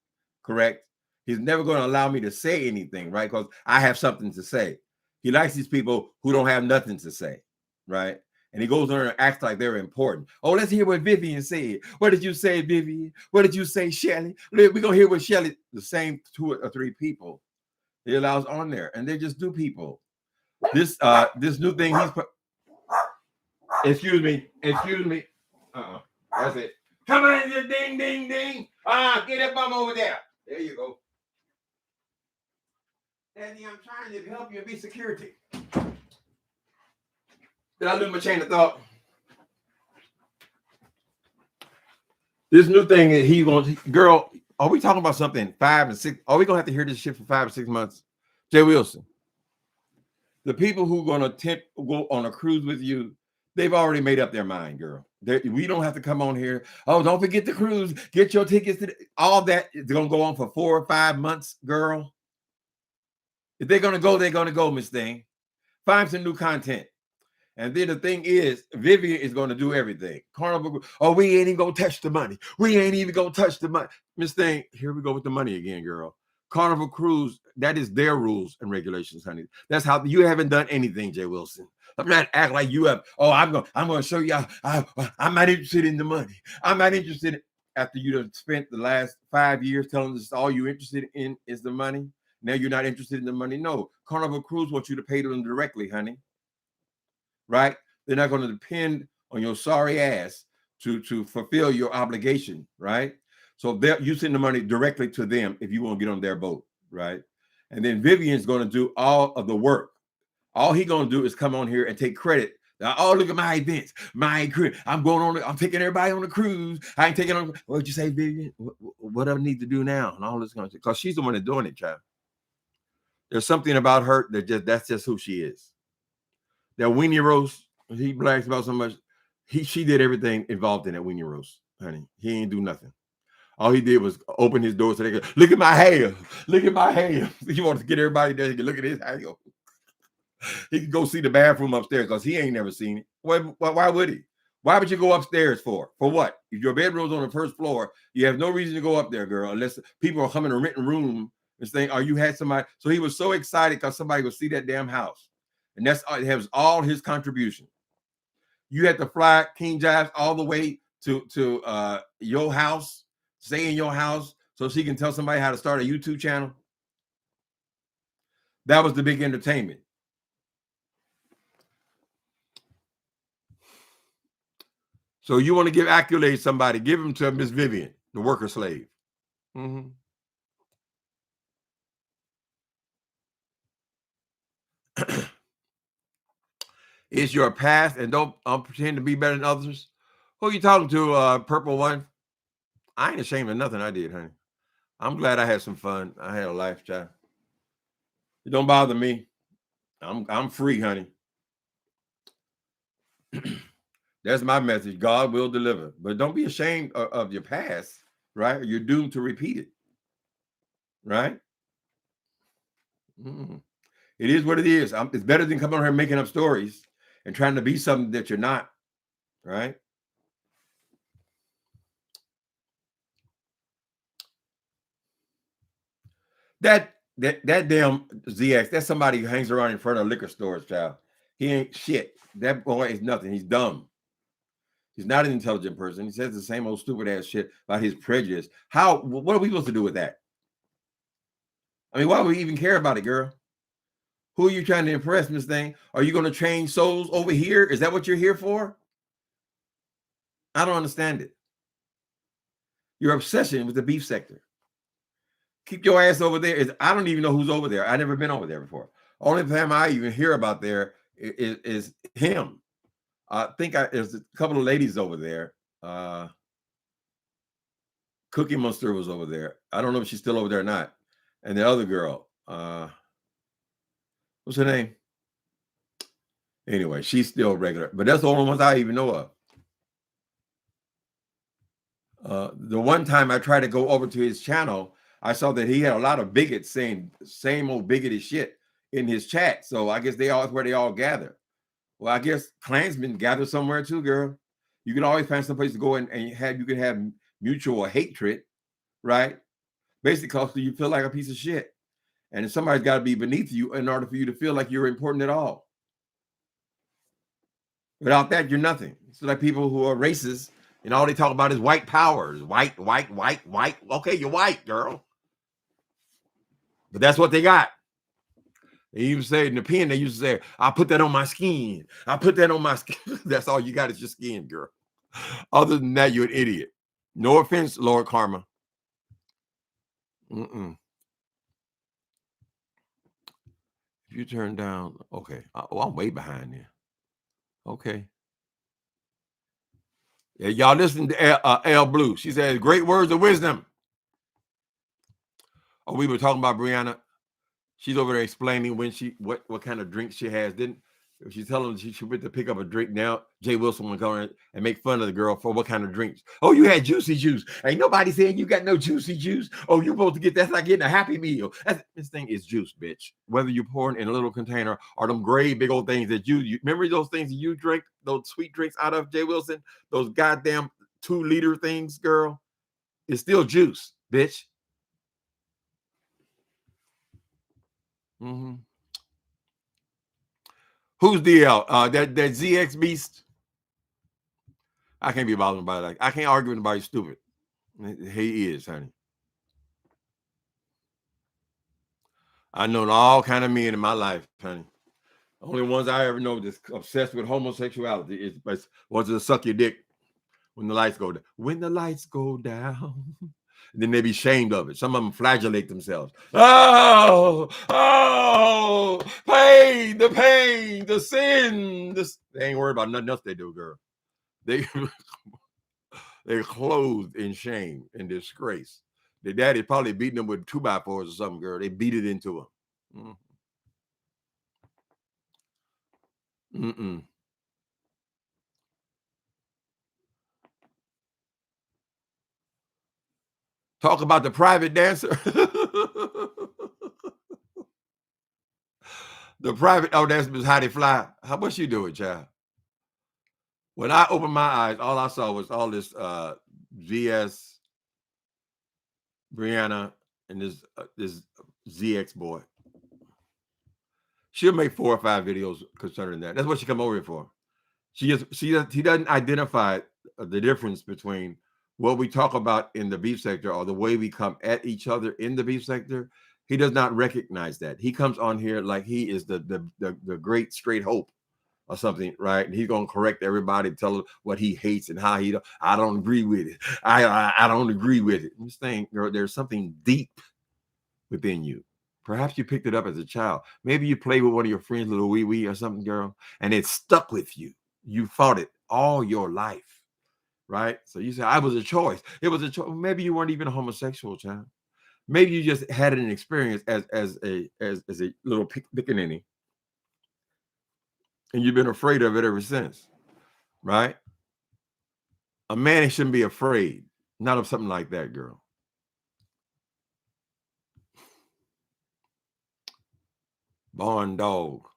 S1: Correct? He's never going to allow me to say anything, right? Because I have something to say. He likes these people who don't have nothing to say, right? And he goes on and acts like they're important. Oh, let's hear what Vivian said. What did you say, Vivian? What did you say, Shelly? We're going to hear what Shelly, the same 2 or 3 people he allows on there. And they're just new people. This new thing he's put. Excuse me. That's it. Come on, ding, ding, ding. Get that bum over there. There you go. Daddy, I'm trying to help you be security. Did I lose my chain of thought? This new thing that he wants, girl, are we talking about something 5 and 6? Are we going to have to hear this shit for 5 or 6 months? Jay Wilson, the people who are going to go on a cruise with you, they've already made up their mind, girl. We don't have to come on here. Oh, don't forget the cruise. Get your tickets. All that is going to go on for 4 or 5 months, girl. If they're going to go, they're going to go, Miss Thing. Find some new content. And then the thing is, Vivian is going to do everything. Carnival, oh, we ain't even going to touch the money. We ain't even going to touch the money. Miss Thing, here we go with the money again, girl. Carnival Cruise, that is their rules and regulations, honey. That's how you haven't done anything, Jay Wilson. I'm not acting like you have. Oh, I'm going to show you. I'm not interested in the money. I'm not interested after you have spent the last 5 years telling us all you're interested in is the money. Now you're not interested in the money. No, Carnival Cruise wants you to pay them directly, honey. Right? They're not going to depend on your sorry ass to fulfill your obligation, right? So you send the money directly to them if you want to get on their boat, right? And then Vivian's going to do all of the work. All he's going to do is come on here and take credit. Now, oh, look at my events, my cruise. I'm taking everybody on a cruise. I ain't taking on. What'd you say, Vivian? What do I need to do now? And all this kind of shit. Because she's the one that's doing it, child. There's something about her that's just who she is. That weenie roast, he brags about so much. She did everything involved in that weenie roast, honey. He ain't do nothing. All he did was open his door so they could look at my hair. Look at my hair. He wants to get everybody there. He can look at his hair. He can go see the bathroom upstairs because he ain't never seen it. Why would he? Why would you go upstairs for? For what? If your bedroom's on the first floor, you have no reason to go up there, girl, unless people are coming to rent a room and saying, oh, you had somebody. So he was so excited because somebody would see that damn house. And it has all his contribution. You had to fly King Jives all the way to your house, stay in your house, so she can tell somebody how to start a YouTube channel. That was the big entertainment. So you want to give accolades somebody, give them to Miss Vivian, the worker slave. Mm-hmm. It's your path, and don't pretend to be better than others. Who are you talking to, Purple One? I ain't ashamed of nothing I did, honey. I'm glad I had some fun. I had a life, child. It don't bother me. I'm free, honey. That's my message. God will deliver. But don't be ashamed of your past, right? You're doomed to repeat it, right? Mm-hmm. It is what it is. It's better than coming on here making up stories and trying to be something that you're not, right? That damn ZX, that's somebody who hangs around in front of liquor stores, child. He ain't shit. That boy is nothing. He's dumb. He's not an intelligent person. He says the same old stupid ass shit about his prejudice. What are we supposed to do with that? I mean, why would we even care about it, girl? Who are you trying to impress, Miss Thing? Are you going to train souls over here? Is that what you're here for? I don't understand it. Your obsession with the beef sector. Keep your ass over there. I don't even know who's over there. I've never been over there before. Only time I even hear about there is him. I think there's a couple of ladies over there. Cookie Monster was over there. I don't know if she's still over there or not. And the other girl, what's her name? Anyway, she's still regular, but that's the only ones I even know of. The one time I tried to go over to his channel, I saw that he had a lot of bigots saying same old bigoted shit in his chat. So I guess that's where they all gather. Well, I guess Klansmen gather somewhere too, girl. You can always find some place to go and you can have mutual hatred, right? basically because you feel like a piece of shit. And somebody's got to be beneath you in order for you to feel like you're important at all. Without that, you're nothing. It's like people who are racist and all they talk about is white power. White, white, white, white. Okay, you're white, girl. But that's what they got. They even say in the pen, they used to say, I put that on my skin. I put that on my skin. That's all you got is your skin, girl. Other than that, you're an idiot. No offense, Lord Karma. Mm-mm. If you turn down, okay. Oh, I'm way behind there. Okay. Yeah, y'all listen to L Blue. She says, great words of wisdom. Oh, we were talking about Brianna. She's over there explaining when what kind of drink she has. Then she's telling she went to pick up a drink. Now Jay Wilson will go and make fun of the girl for what kind of drinks. Oh, you had juicy juice. Ain't nobody saying you got no juicy juice. Oh, you supposed to get that's like getting a Happy Meal. This thing is juice, bitch. Whether you're pouring in a little container or them gray big old things that you remember those things that you drink, those sweet drinks out of Jay Wilson, those goddamn 2-liter things, girl. It's still juice, bitch. Mm-hmm. Who's DL? That ZX Beast. I can't be bothered by that. I can't argue with anybody stupid. He is, honey. I know all kind of men in my life, honey. Only ones I ever know that's obsessed with homosexuality is ones that suck your dick when the lights go down. When the lights go down. And then they be ashamed of it. Some of them flagellate themselves. Oh, pain, the sin. They ain't worried about nothing else they do, girl. They're clothed in shame and disgrace. Their daddy probably beating them with 2x4s or something, girl. They beat it into them. Mm-mm. Talk about the private dancer. The private, oh, that's how they fly. How much you doing, child? When I opened my eyes, all I saw was all this GS, Brianna, and this ZX boy. She'll make 4 or 5 videos concerning that. That's what she come over here for. He doesn't identify the difference between what we talk about in the beef sector or the way we come at each other in the beef sector. He does not recognize that. He comes on here like he is the great straight hope or something, right? And he's gonna correct everybody, tell them what he hates and how I don't agree with it. I don't agree with it. This thing, girl, there's something deep within you. Perhaps you picked it up as a child. Maybe you played with one of your friends, little wee wee or something, girl, and it stuck with you. You fought it all your life, right? So you say, I was a choice. It was a choice. Maybe you weren't even a homosexual child. Maybe you just had an experience as a little pickaninny, and you've been afraid of it ever since, right? A man shouldn't be afraid, not of something like that, girl. Barn dog.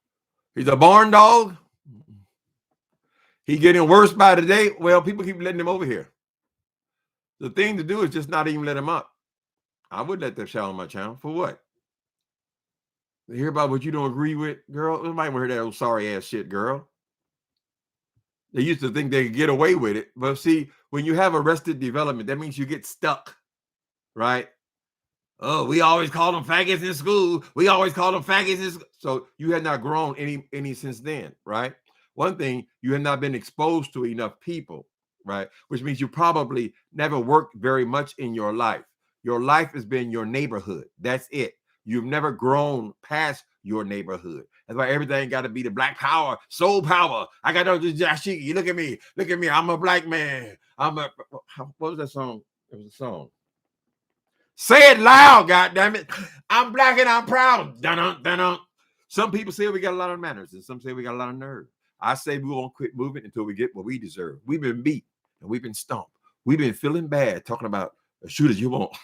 S1: He's a barn dog. He getting worse by the day. Well, people keep letting him over here. The thing to do is just not even let him up. I would let them shout on my channel. For what? They hear about what you don't agree with, girl. They might want to hear that old sorry ass shit, girl. They used to think they could get away with it. But see, when you have arrested development, that means you get stuck, right? Oh, we always call them faggots in school. We always call them faggots in school. So you had not grown any since then, right? One thing, you have not been exposed to enough people, right? Which means you probably never worked very much in your life. Your life has been your neighborhood. That's it. You've never grown past your neighborhood. That's why everything got to be the black power, soul power. I got to jashiki. You look at me. Look at me. I'm a black man. What was that song? It was a song. Say it loud, goddammit. I'm black and I'm proud. Dun-dun, dun-dun. Some people say we got a lot of manners, and some say we got a lot of nerve. I say we won't quit moving until we get what we deserve. We've been beat and we've been stomped. We've been feeling bad talking about shoot as you want.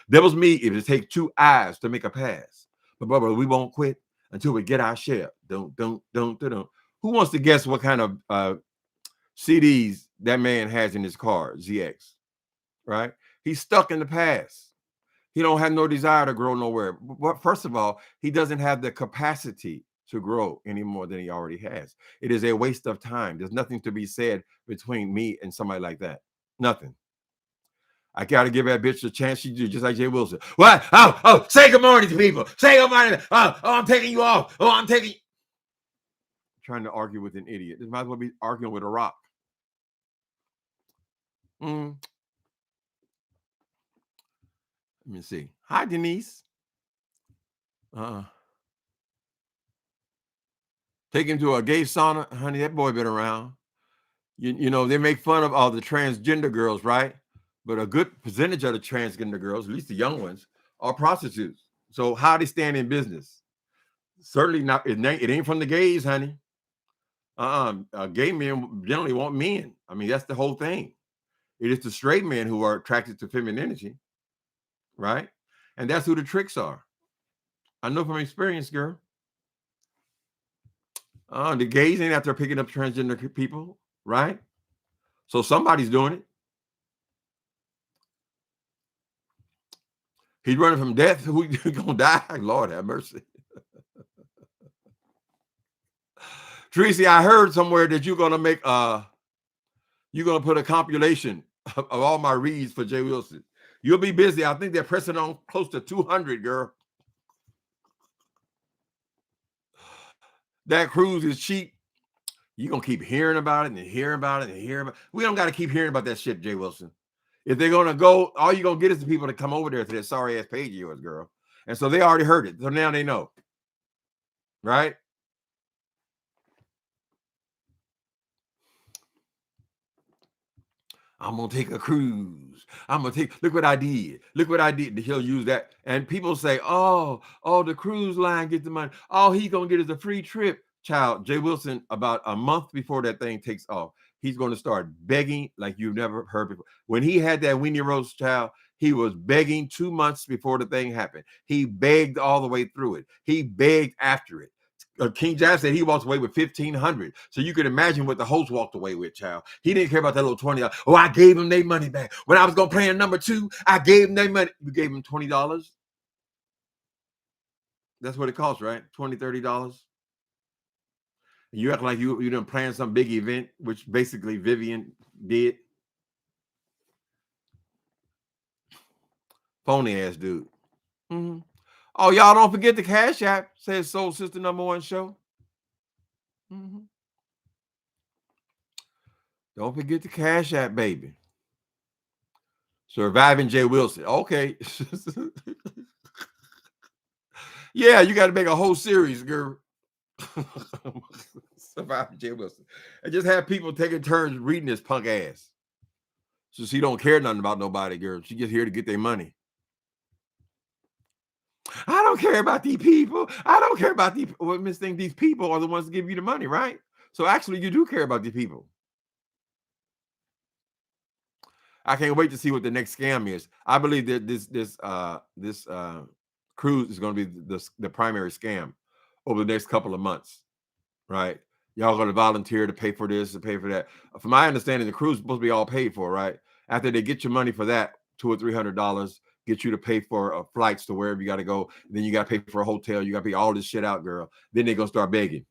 S1: That was me if it takes 2 eyes to make a pass. But brother, we won't quit until we get our share. Don't. Who wants to guess what kind of CDs that man has in his car, ZX? Right? He's stuck in the past. He don't have no desire to grow nowhere. But first of all, he doesn't have the capacity to grow any more than he already has. It is a waste of time. There's nothing to be said between me and somebody like that. Nothing. I got to give that bitch a chance. She do just like Jay Wilson. What? Oh, say good morning to people. Say good morning. Oh, I'm taking you off. Oh, I'm taking. Trying to argue with an idiot. This might as well be arguing with a rock. Let me see. Hi, Denise. Take him to a gay sauna. Honey, that boy been around. You know, they make fun of all the transgender girls, right? But a good percentage of the transgender girls, at least the young ones, are prostitutes. So how they stand in business? Certainly not. It ain't from the gays, honey. Gay men generally want men. I mean, that's the whole thing. It is the straight men who are attracted to femininity, right? And that's who the tricks are. I know from experience, girl. The gays ain't out there picking up transgender people, right? So somebody's doing it. He's running from death. Who gonna die? Lord have mercy. Tracy, I heard somewhere that you're gonna make you're gonna put a compilation of all my reads for Jay Wilson. You'll be busy. I think they're pressing on close to 200, girl. That cruise is cheap. You're gonna keep hearing about it and hearing about it and hearing about it. We don't gotta keep hearing about that shit, Jay Wilson. If they're gonna go, all you're gonna get is the people to come over there to that sorry ass page of yours, girl. And so they already heard it. So now they know. Right? I'm gonna take a cruise. I'm gonna take. Look what I did. Look what I did. He'll use that, and people say, "Oh, the cruise line gets the money. All he's gonna get is a free trip." Child, Jay Wilson, about a month before that thing takes off, he's going to start begging like you've never heard before. When he had that weenie roast, child, he was begging 2 months before the thing happened. He begged all the way through it. He begged after it. King James said he walks away with 1,500. So you can imagine what the host walked away with, child. He didn't care about that little $20. Oh, I gave him their money back. When I was going to play in number 2, I gave him their money. You gave him $20? That's what it costs, right? $20, $30. You act like you didn't plan some big event, which basically Vivian did. Phony ass dude. Mm-hmm. Oh, y'all don't forget the Cash App, says Soul Sister #1 show. Mm-hmm. Don't forget the Cash App, baby. Surviving Jay Wilson. Okay. Yeah, you got to make a whole series, girl. Surviving Jay Wilson. And just have people taking turns reading this punk ass. So she don't care nothing about nobody, girl. She just here to get their money. I don't care about these people. I don't care about these. Well, Miss Thing, these people are the ones that give you the money, right? So actually, you do care about these people. I can't wait to see what the next scam is. I believe that this cruise is going to be the primary scam over the next couple of months, right? Y'all going to volunteer to pay for this and pay for that. From my understanding, the cruise is supposed to be all paid for, right? After they get your money for that, $200 or $300, get you to pay for flights to wherever you got to go. Then you got to pay for a hotel. You got to pay all this shit out, girl. Then they're going to start begging.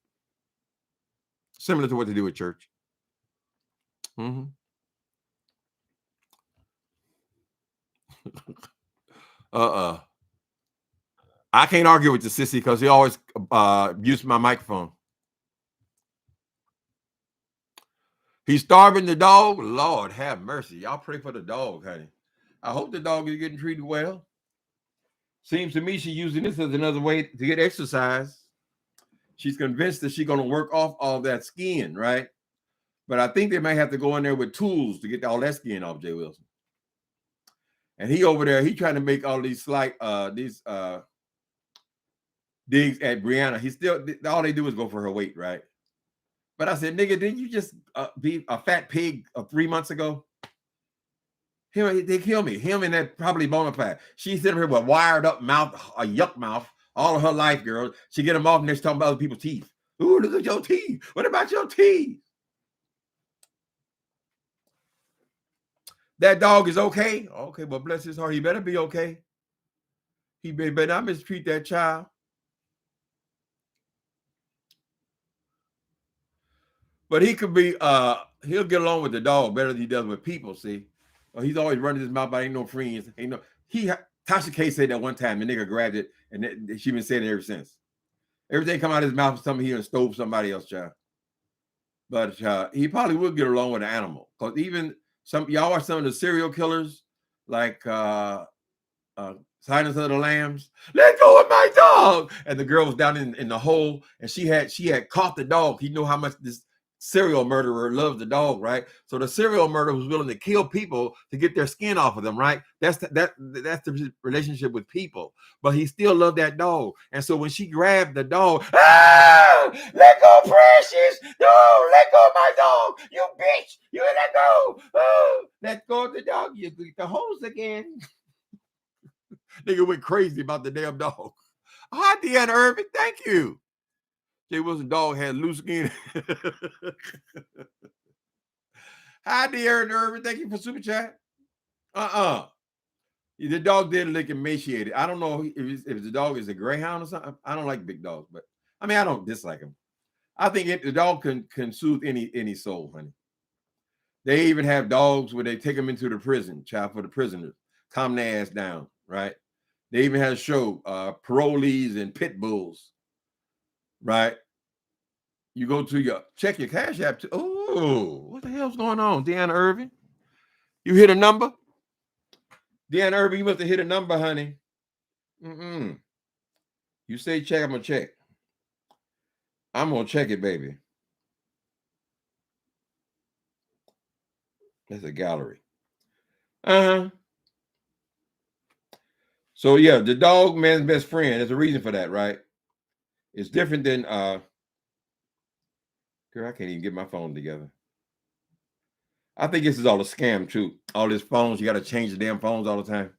S1: Similar to what they do at church. Mm-hmm. I can't argue with the sissy because he always used my microphone. He's starving the dog. Lord have mercy. Y'all pray for the dog, honey. I hope the dog is getting treated well. Seems to me she's using this as another way to get exercise. She's convinced that she's going to work off all that skin, right? But I think they might have to go in there with tools to get all that skin off Jay Wilson. And he over there, he trying to make all these slight digs at Brianna. He still, all they do is go for her weight, right? But I said, nigga, didn't you just be a fat pig 3 months ago? They kill me. Him and that probably bona fide. She's sitting here with wired up mouth, a yuck mouth, all of her life, girl. She get them off and they're talking about other people's teeth. Ooh, look at your teeth. What about your teeth? That dog is okay. Okay, well, bless his heart. He better be okay. He better not mistreat that child. But he could be, he'll get along with the dog better than he does with people, see? He's always running his mouth, but ain't no friends. Ain't no, Tasha K said that one time, the nigga grabbed it, and she been saying it ever since. Everything come out of his mouth is something he done stole somebody else, child. But he probably would get along with an animal. Because even y'all watch some of the serial killers, like Silence of the Lambs. Let go of my dog. And the girl was down in the hole, and she had caught the dog. You know how much this serial murderer loves the dog, right? So the serial murderer was willing to kill people to get their skin off of them, right? That's the relationship with people. But he still loved that dog. And so when she grabbed the dog, let go, Precious. No, let go of my dog. You bitch. You let go. Oh, let go of the dog. You get the hose again. Nigga went crazy about the damn dog. Hi, Deanna Irvin. Thank you. Jay Wilson dog had loose skin. Hi, Deanna Irvin. Thank you for super chat. The dog did look emaciated. I don't know if the dog is a greyhound or something. I don't like big dogs, but I mean, I don't dislike him. I think the dog can soothe any soul, honey. They even have dogs where they take them into the prison, child, for the prisoners. Calm their ass down, right? They even had a show, parolees and pit bulls, right? You go to check your Cash App. Oh, what the hell's going on, Deanna Irvin? You hit a number? Deanna Irvin, you must have hit a number, honey. You say check, I'm going to check. I'm going to check it, baby. That's a gallery. So, yeah, the dog man's best friend. There's a reason for that, right? It's different than, girl, I can't even get my phone together. I think this is all a scam, too. All these phones, you got to change the damn phones all the time.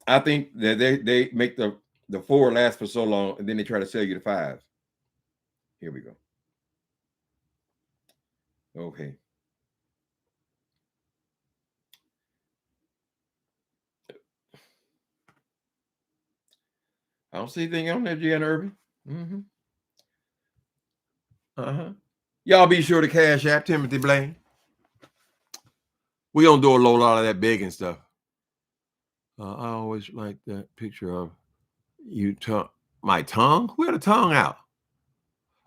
S1: I think that they make the 4 last for so long, and then they try to sell you the 5. Here we go. Okay. I don't see anything on there, Jan Irving. Y'all be sure to Cash App Timothy Blaine. We don't do a lot of that begging stuff. I always like that picture of you. My tongue? Who had a tongue out?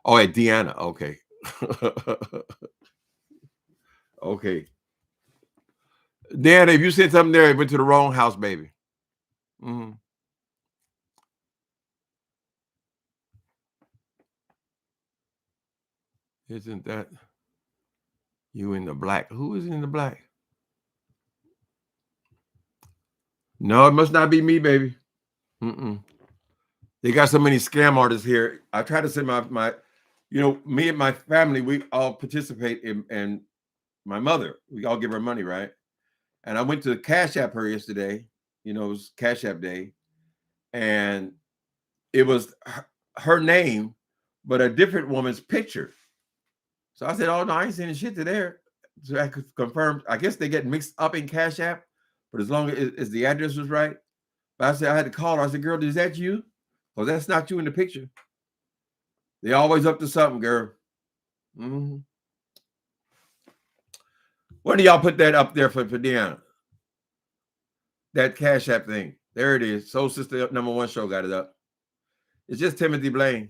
S1: Oh, at Deanna. Okay. Okay. Deanna, if you said something there, it went to the wrong house, baby. Isn't that you in the black? Who is in the black? No, it must not be me, baby. They got so many scam artists here. I try to send my me and my family, we all participate in my mother. We all give her money, right? And I went to Cash App her yesterday. It was Cash App day. And it was her name, but a different woman's picture. So I said, oh, no, I ain't sending shit to there. So I could confirm. I guess they get mixed up in Cash App, but as long as the address was right. But I said, I had to call her. I said, girl, is that you? Well, that's not you in the picture. They always up to something, girl. When do y'all put that up there for Deanna? That Cash App thing. There it is. Soul Sister #1 show got it up. It's just Timothy Blaine.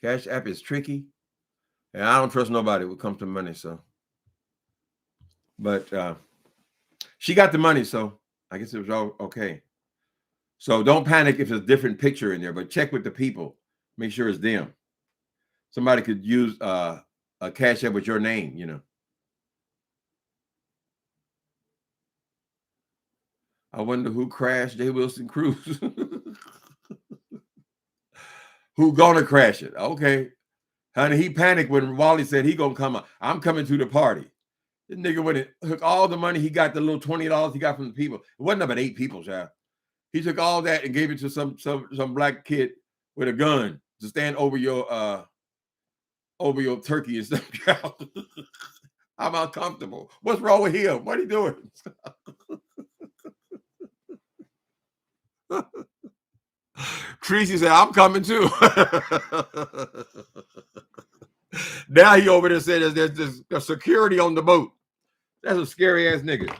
S1: Cash App is tricky. And I don't trust nobody when it comes to money. So, but she got the money, so I guess it was all okay. So don't panic if there's a different picture in there, but check with the people. Make sure it's them. Somebody could use a Cash App with your name, I wonder who crashed J. Wilson Cruise. Who gonna crash it? Okay. Honey, he panicked when Wally said he gonna come. I'm coming to the party. This nigga went and took all the money he got, the little $20 he got from the people. It wasn't about 8 people, child. He took all that and gave it to some black kid with a gun to stand over your turkey and stuff. I'm uncomfortable. What's wrong with him? What are you doing? Tracy said, I'm coming too. Now he over there said there's security on the boat. That's a scary ass nigga.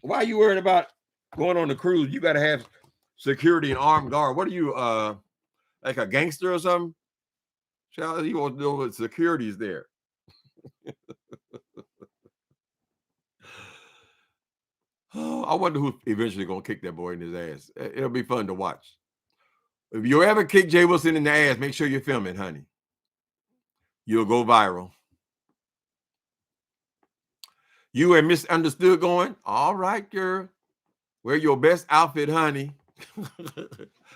S1: Why are you worried about going on the cruise? You got to have security and armed guard. What are you, like a gangster or something? Child, you won't know what security is there. Oh, I wonder who's eventually going to kick that boy in his ass. It'll be fun to watch. If you ever kick Jay Wilson in the ass, make sure you film it, honey. You'll go viral. You and Misunderstood going, all right, girl. Wear your best outfit, honey.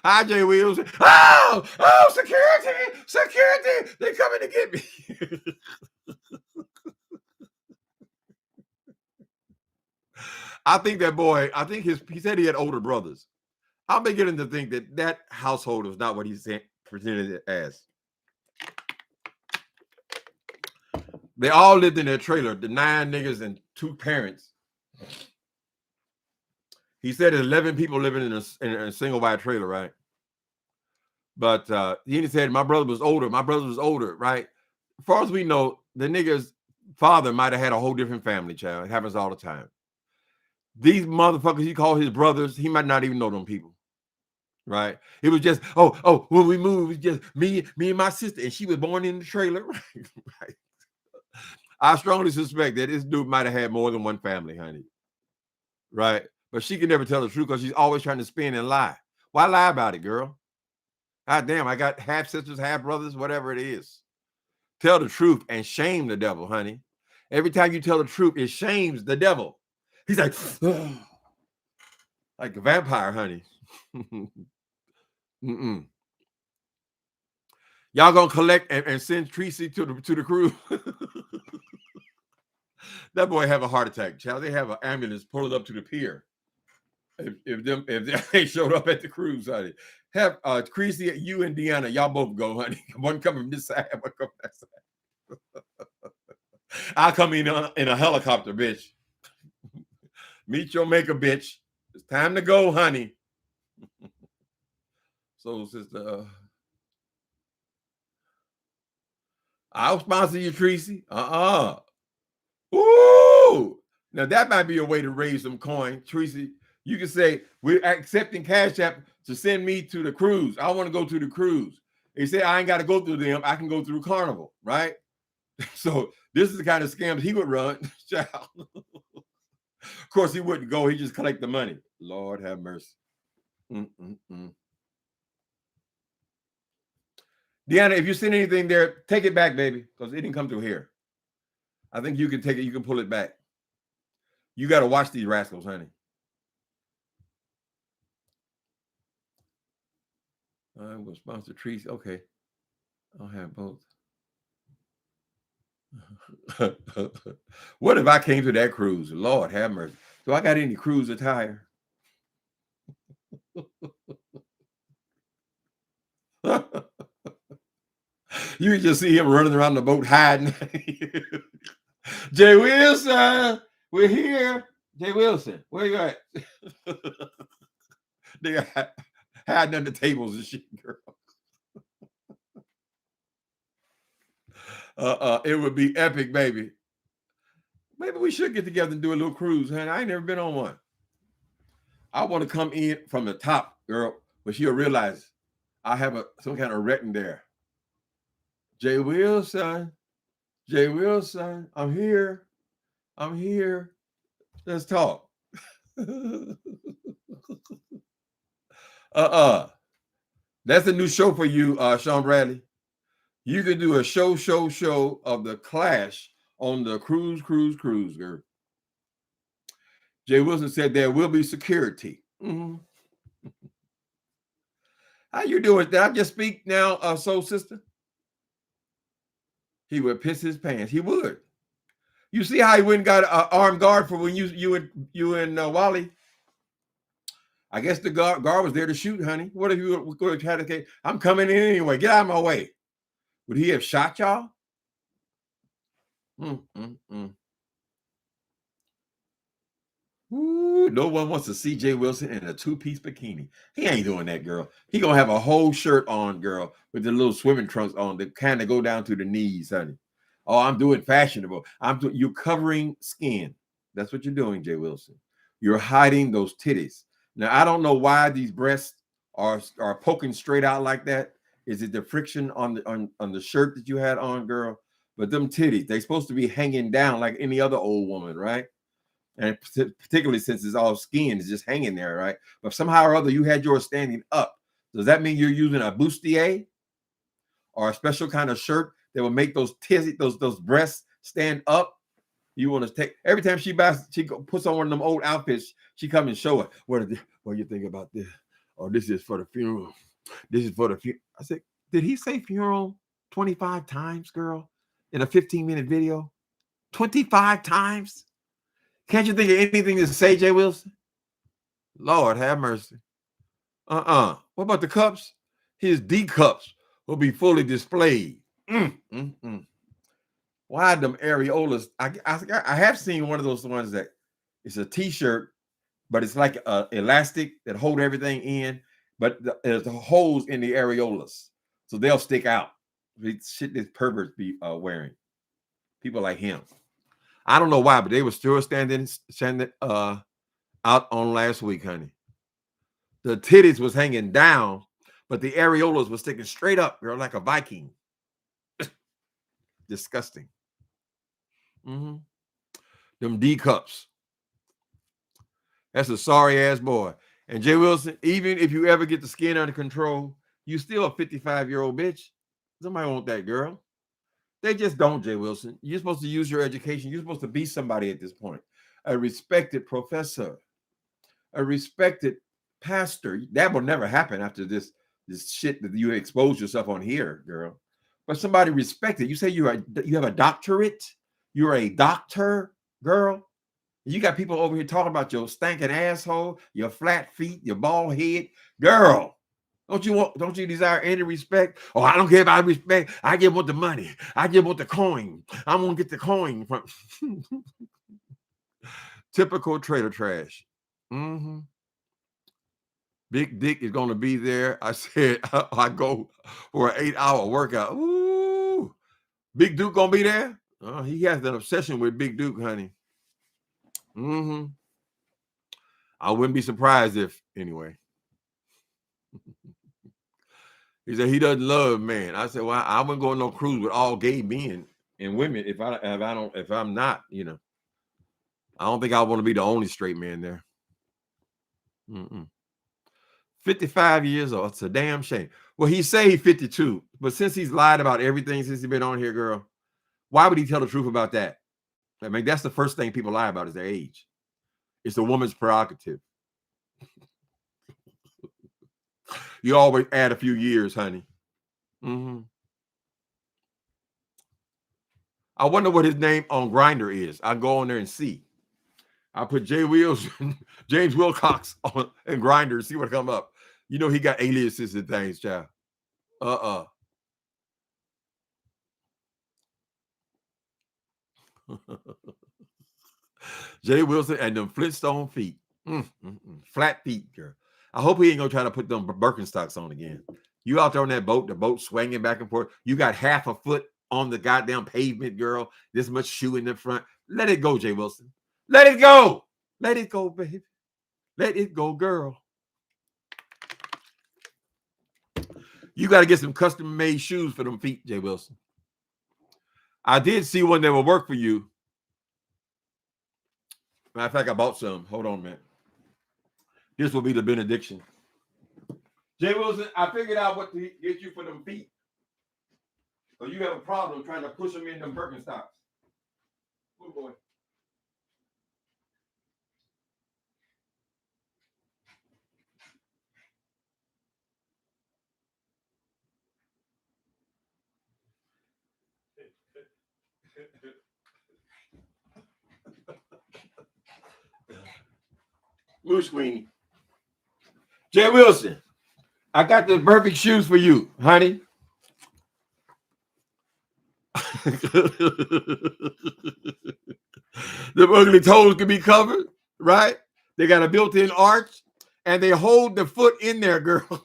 S1: Hi, Jay Wilson. Oh, security. They're coming to get me. I think that boy, he said he had older brothers. I'm beginning to think that household was not what he presented it as. They all lived in their trailer, the 9 niggas and 2 parents. He said 11 people living in a single wide trailer, right? But he said my brother was older. My brother was older, right? As far as we know, the nigga's father might have had a whole different family, child. It happens all the time. These motherfuckers he called his brothers, he might not even know them people. Right? It was just, when we moved, it was just me and my sister, and she was born in the trailer. Right? I strongly suspect that this dude might have had more than one family, honey. Right? But she can never tell the truth because she's always trying to spin and lie. Why lie about it, girl? God damn, I got half sisters, half brothers, whatever it is. Tell the truth and shame the devil, honey. Every time you tell the truth, it shames the devil. He's like, like a vampire, honey. Mm-mm. Y'all gonna collect and send Tracy to the cruise? That boy have a heart attack, child. They have an ambulance pulled up to the pier. If they showed up at the cruise, honey. Have Creasy, you and Deanna, y'all both go, honey. One come from this side, one come from that side. I'll come in a helicopter, bitch. Meet your maker, bitch. It's time to go, honey. So, sister, I'll sponsor you, Tracy. Ooh. Now, that might be a way to raise some coin, Tracy. You can say, we're accepting Cash App to send me to the cruise. I want to go to the cruise. They say, I ain't got to go through them. I can go through Carnival, right? So this is the kind of scams he would run. Of course, he wouldn't go. He just collect the money. Lord have mercy. Deanna, if you send anything there, take it back, baby, because it didn't come through here. I think you can take it. You can pull it back. You got to watch these rascals, honey. I'm going to sponsor trees. Okay. I'll have both. What if I came to that cruise? Lord have mercy. Do I got any cruise attire? You can just see him running around the boat hiding. Jay Wilson, we're here. Jay Wilson, where you at? They got hiding under tables and shit, girl. It would be epic, baby. Maybe we should get together and do a little cruise, honey. I ain't never been on one. I want to come in from the top, girl, but she'll realize I have some kind of wrecking there. Jay Wilson, I'm here. Let's talk. That's a new show for you, Sean Bradley. You can do a show of the Clash on the cruise, girl. Jay Wilson said there will be security. Mm-hmm. How you doing? Did I just speak now, soul sister? He would piss his pants. He would. You see how he went and got an armed guard for when you and Wally? I guess the guard was there to shoot, honey. What if you were going to try to? I'm coming in anyway. Get out of my way. Would he have shot y'all? Ooh, no one wants to see Jay Wilson in a two-piece bikini. He ain't doing that, girl. He gonna have a whole shirt on, girl, with the little swimming trunks on that kind of go down to the knees, honey. Oh, I'm doing fashionable. You're covering skin. That's what you're doing, Jay Wilson. You're hiding those titties. Now, I don't know why these breasts are poking straight out like that. Is it the friction on the shirt that you had on, girl? But them titties, they're supposed to be hanging down like any other old woman, right? And particularly since it's all skin, it's just hanging there, right? But somehow or other, you had yours standing up. Does that mean you're using a bustier or a special kind of shirt that will make those those breasts stand up? You want to take every time she puts on one of them old outfits, she come and show it. What do you think about this? Oh, this is for the funeral. This is for the funeral. I said, did he say funeral 25 times, girl, in a 15-minute video? 25 times? Can't you think of anything to say, Jay Wilson? Lord have mercy. What about the cups? His D cups will be fully displayed. Why them areolas? I have seen one of those ones that it's a t-shirt, but it's like elastic that hold everything in, but there's holes in the areolas, so they'll stick out. Shit, this perverts be wearing. People like him. I don't know why, but they were still standing out on last week, honey. The titties was hanging down, but the areolas was sticking straight up, girl, like a Viking. Disgusting. Them D cups. That's a sorry ass boy. And Jay Wilson, even if you ever get the skin under control, you still a 55-year-old bitch. Somebody want that girl. They just don't, Jay Wilson. You're supposed to use your education. You're supposed to be somebody at this point. A respected professor, a respected pastor. That will never happen after this shit that you expose yourself on here, girl. But somebody respected. You say you have a doctorate. You're a doctor, girl. You got people over here talking about your stinking asshole, your flat feet, your bald head, girl. Don't you desire any respect? Oh, I don't care about respect. I just want the money. I just want the coin. I want to get the coin from typical trailer trash. Big Dick is going to be there. I said I go for an 8-hour workout. Ooh, Big Duke going to be there? He has an obsession with Big Duke, honey. I wouldn't be surprised if, anyway. He said he doesn't love man. I said, well, I wouldn't go on no cruise with all gay men and women if I'm not, I don't think I want to be the only straight man there. 55 years old. It's a damn shame. Well, he say he's 52, but since he's lied about everything since he's been on here, girl, why would he tell the truth about that? I mean, that's the first thing people lie about is their age. It's a woman's prerogative. You always add a few years, honey. I wonder what his name on Grindr is. I'll go on there and see. I'll put James Wilcox on and Grindr and see what come up. You know he got aliases and things, child. Jay Wilson and them Flintstone feet. Flat feet, girl. I hope he ain't gonna try to put them Birkenstocks on again. You out there on that boat, the boat swinging back and forth. You got half a foot on the goddamn pavement, girl. This much shoe in the front. Let it go, Jay Wilson. Let it go. Let it go, baby. Let it go, girl. You got to get some custom-made shoes for them feet, Jay Wilson. I did see one that will work for you. Matter of fact, I bought some. Hold on a minute. This will be the benediction. Jay Wilson, I figured out what to get you for them feet. So you have a problem trying to push them in them Birkenstocks. Good boy. Moose Queenie. Jay Wilson, I got the perfect shoes for you, honey. The ugly toes can be covered. right? They got a built-in arch, and they hold the foot in there, girl.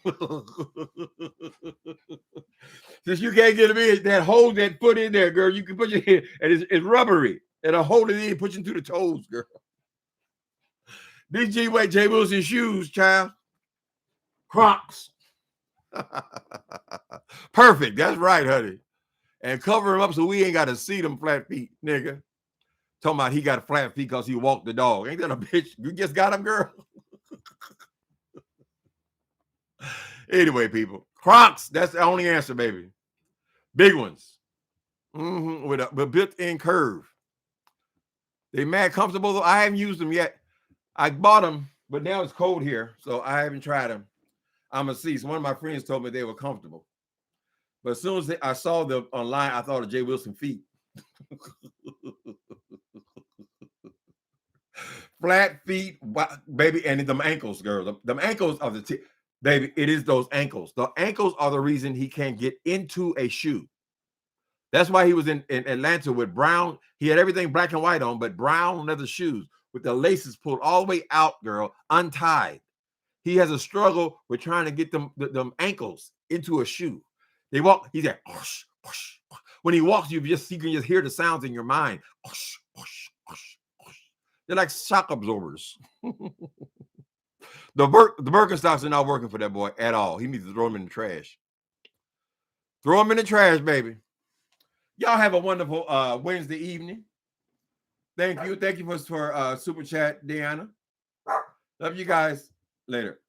S1: Since you can't get them in, that hold that foot in there, girl. You can put your hand, and it's rubbery. And I'll hold it in, push into the toes, girl. These J. Wilson shoes, child. Crocs. Perfect. That's right, honey. And cover them up so we ain't got to see them flat feet, nigga. Talking about he got flat feet because he walked the dog. Ain't that a bitch? You just got him, girl. Anyway, people. Crocs. That's the only answer, baby. Big ones. With a built-in curve. They mad comfortable, though. I haven't used them yet. I bought them, but now it's cold here, so I haven't tried them. I'm going to see. So one of my friends told me they were comfortable. But as soon as I saw them online, I thought of J. Wilson feet. Flat feet, baby, and them ankles, girl. Them ankles are the baby. It is those ankles. The ankles are the reason he can't get into a shoe. That's why he was in Atlanta with brown. He had everything black and white on, but brown leather shoes with the laces pulled all the way out, girl, untied. He has a struggle with trying to get them ankles into a shoe. They walk. He's like, whoosh, whoosh. When he walks, you can just hear the sounds in your mind. Whoosh, whoosh, whoosh, whoosh. They're like shock absorbers. The Birkenstocks are not working for that boy at all. He needs to throw them in the trash. Throw them in the trash, baby. Y'all have a wonderful Wednesday evening. Thank you. Thank you for super chat, Deanna. Love you guys. Later.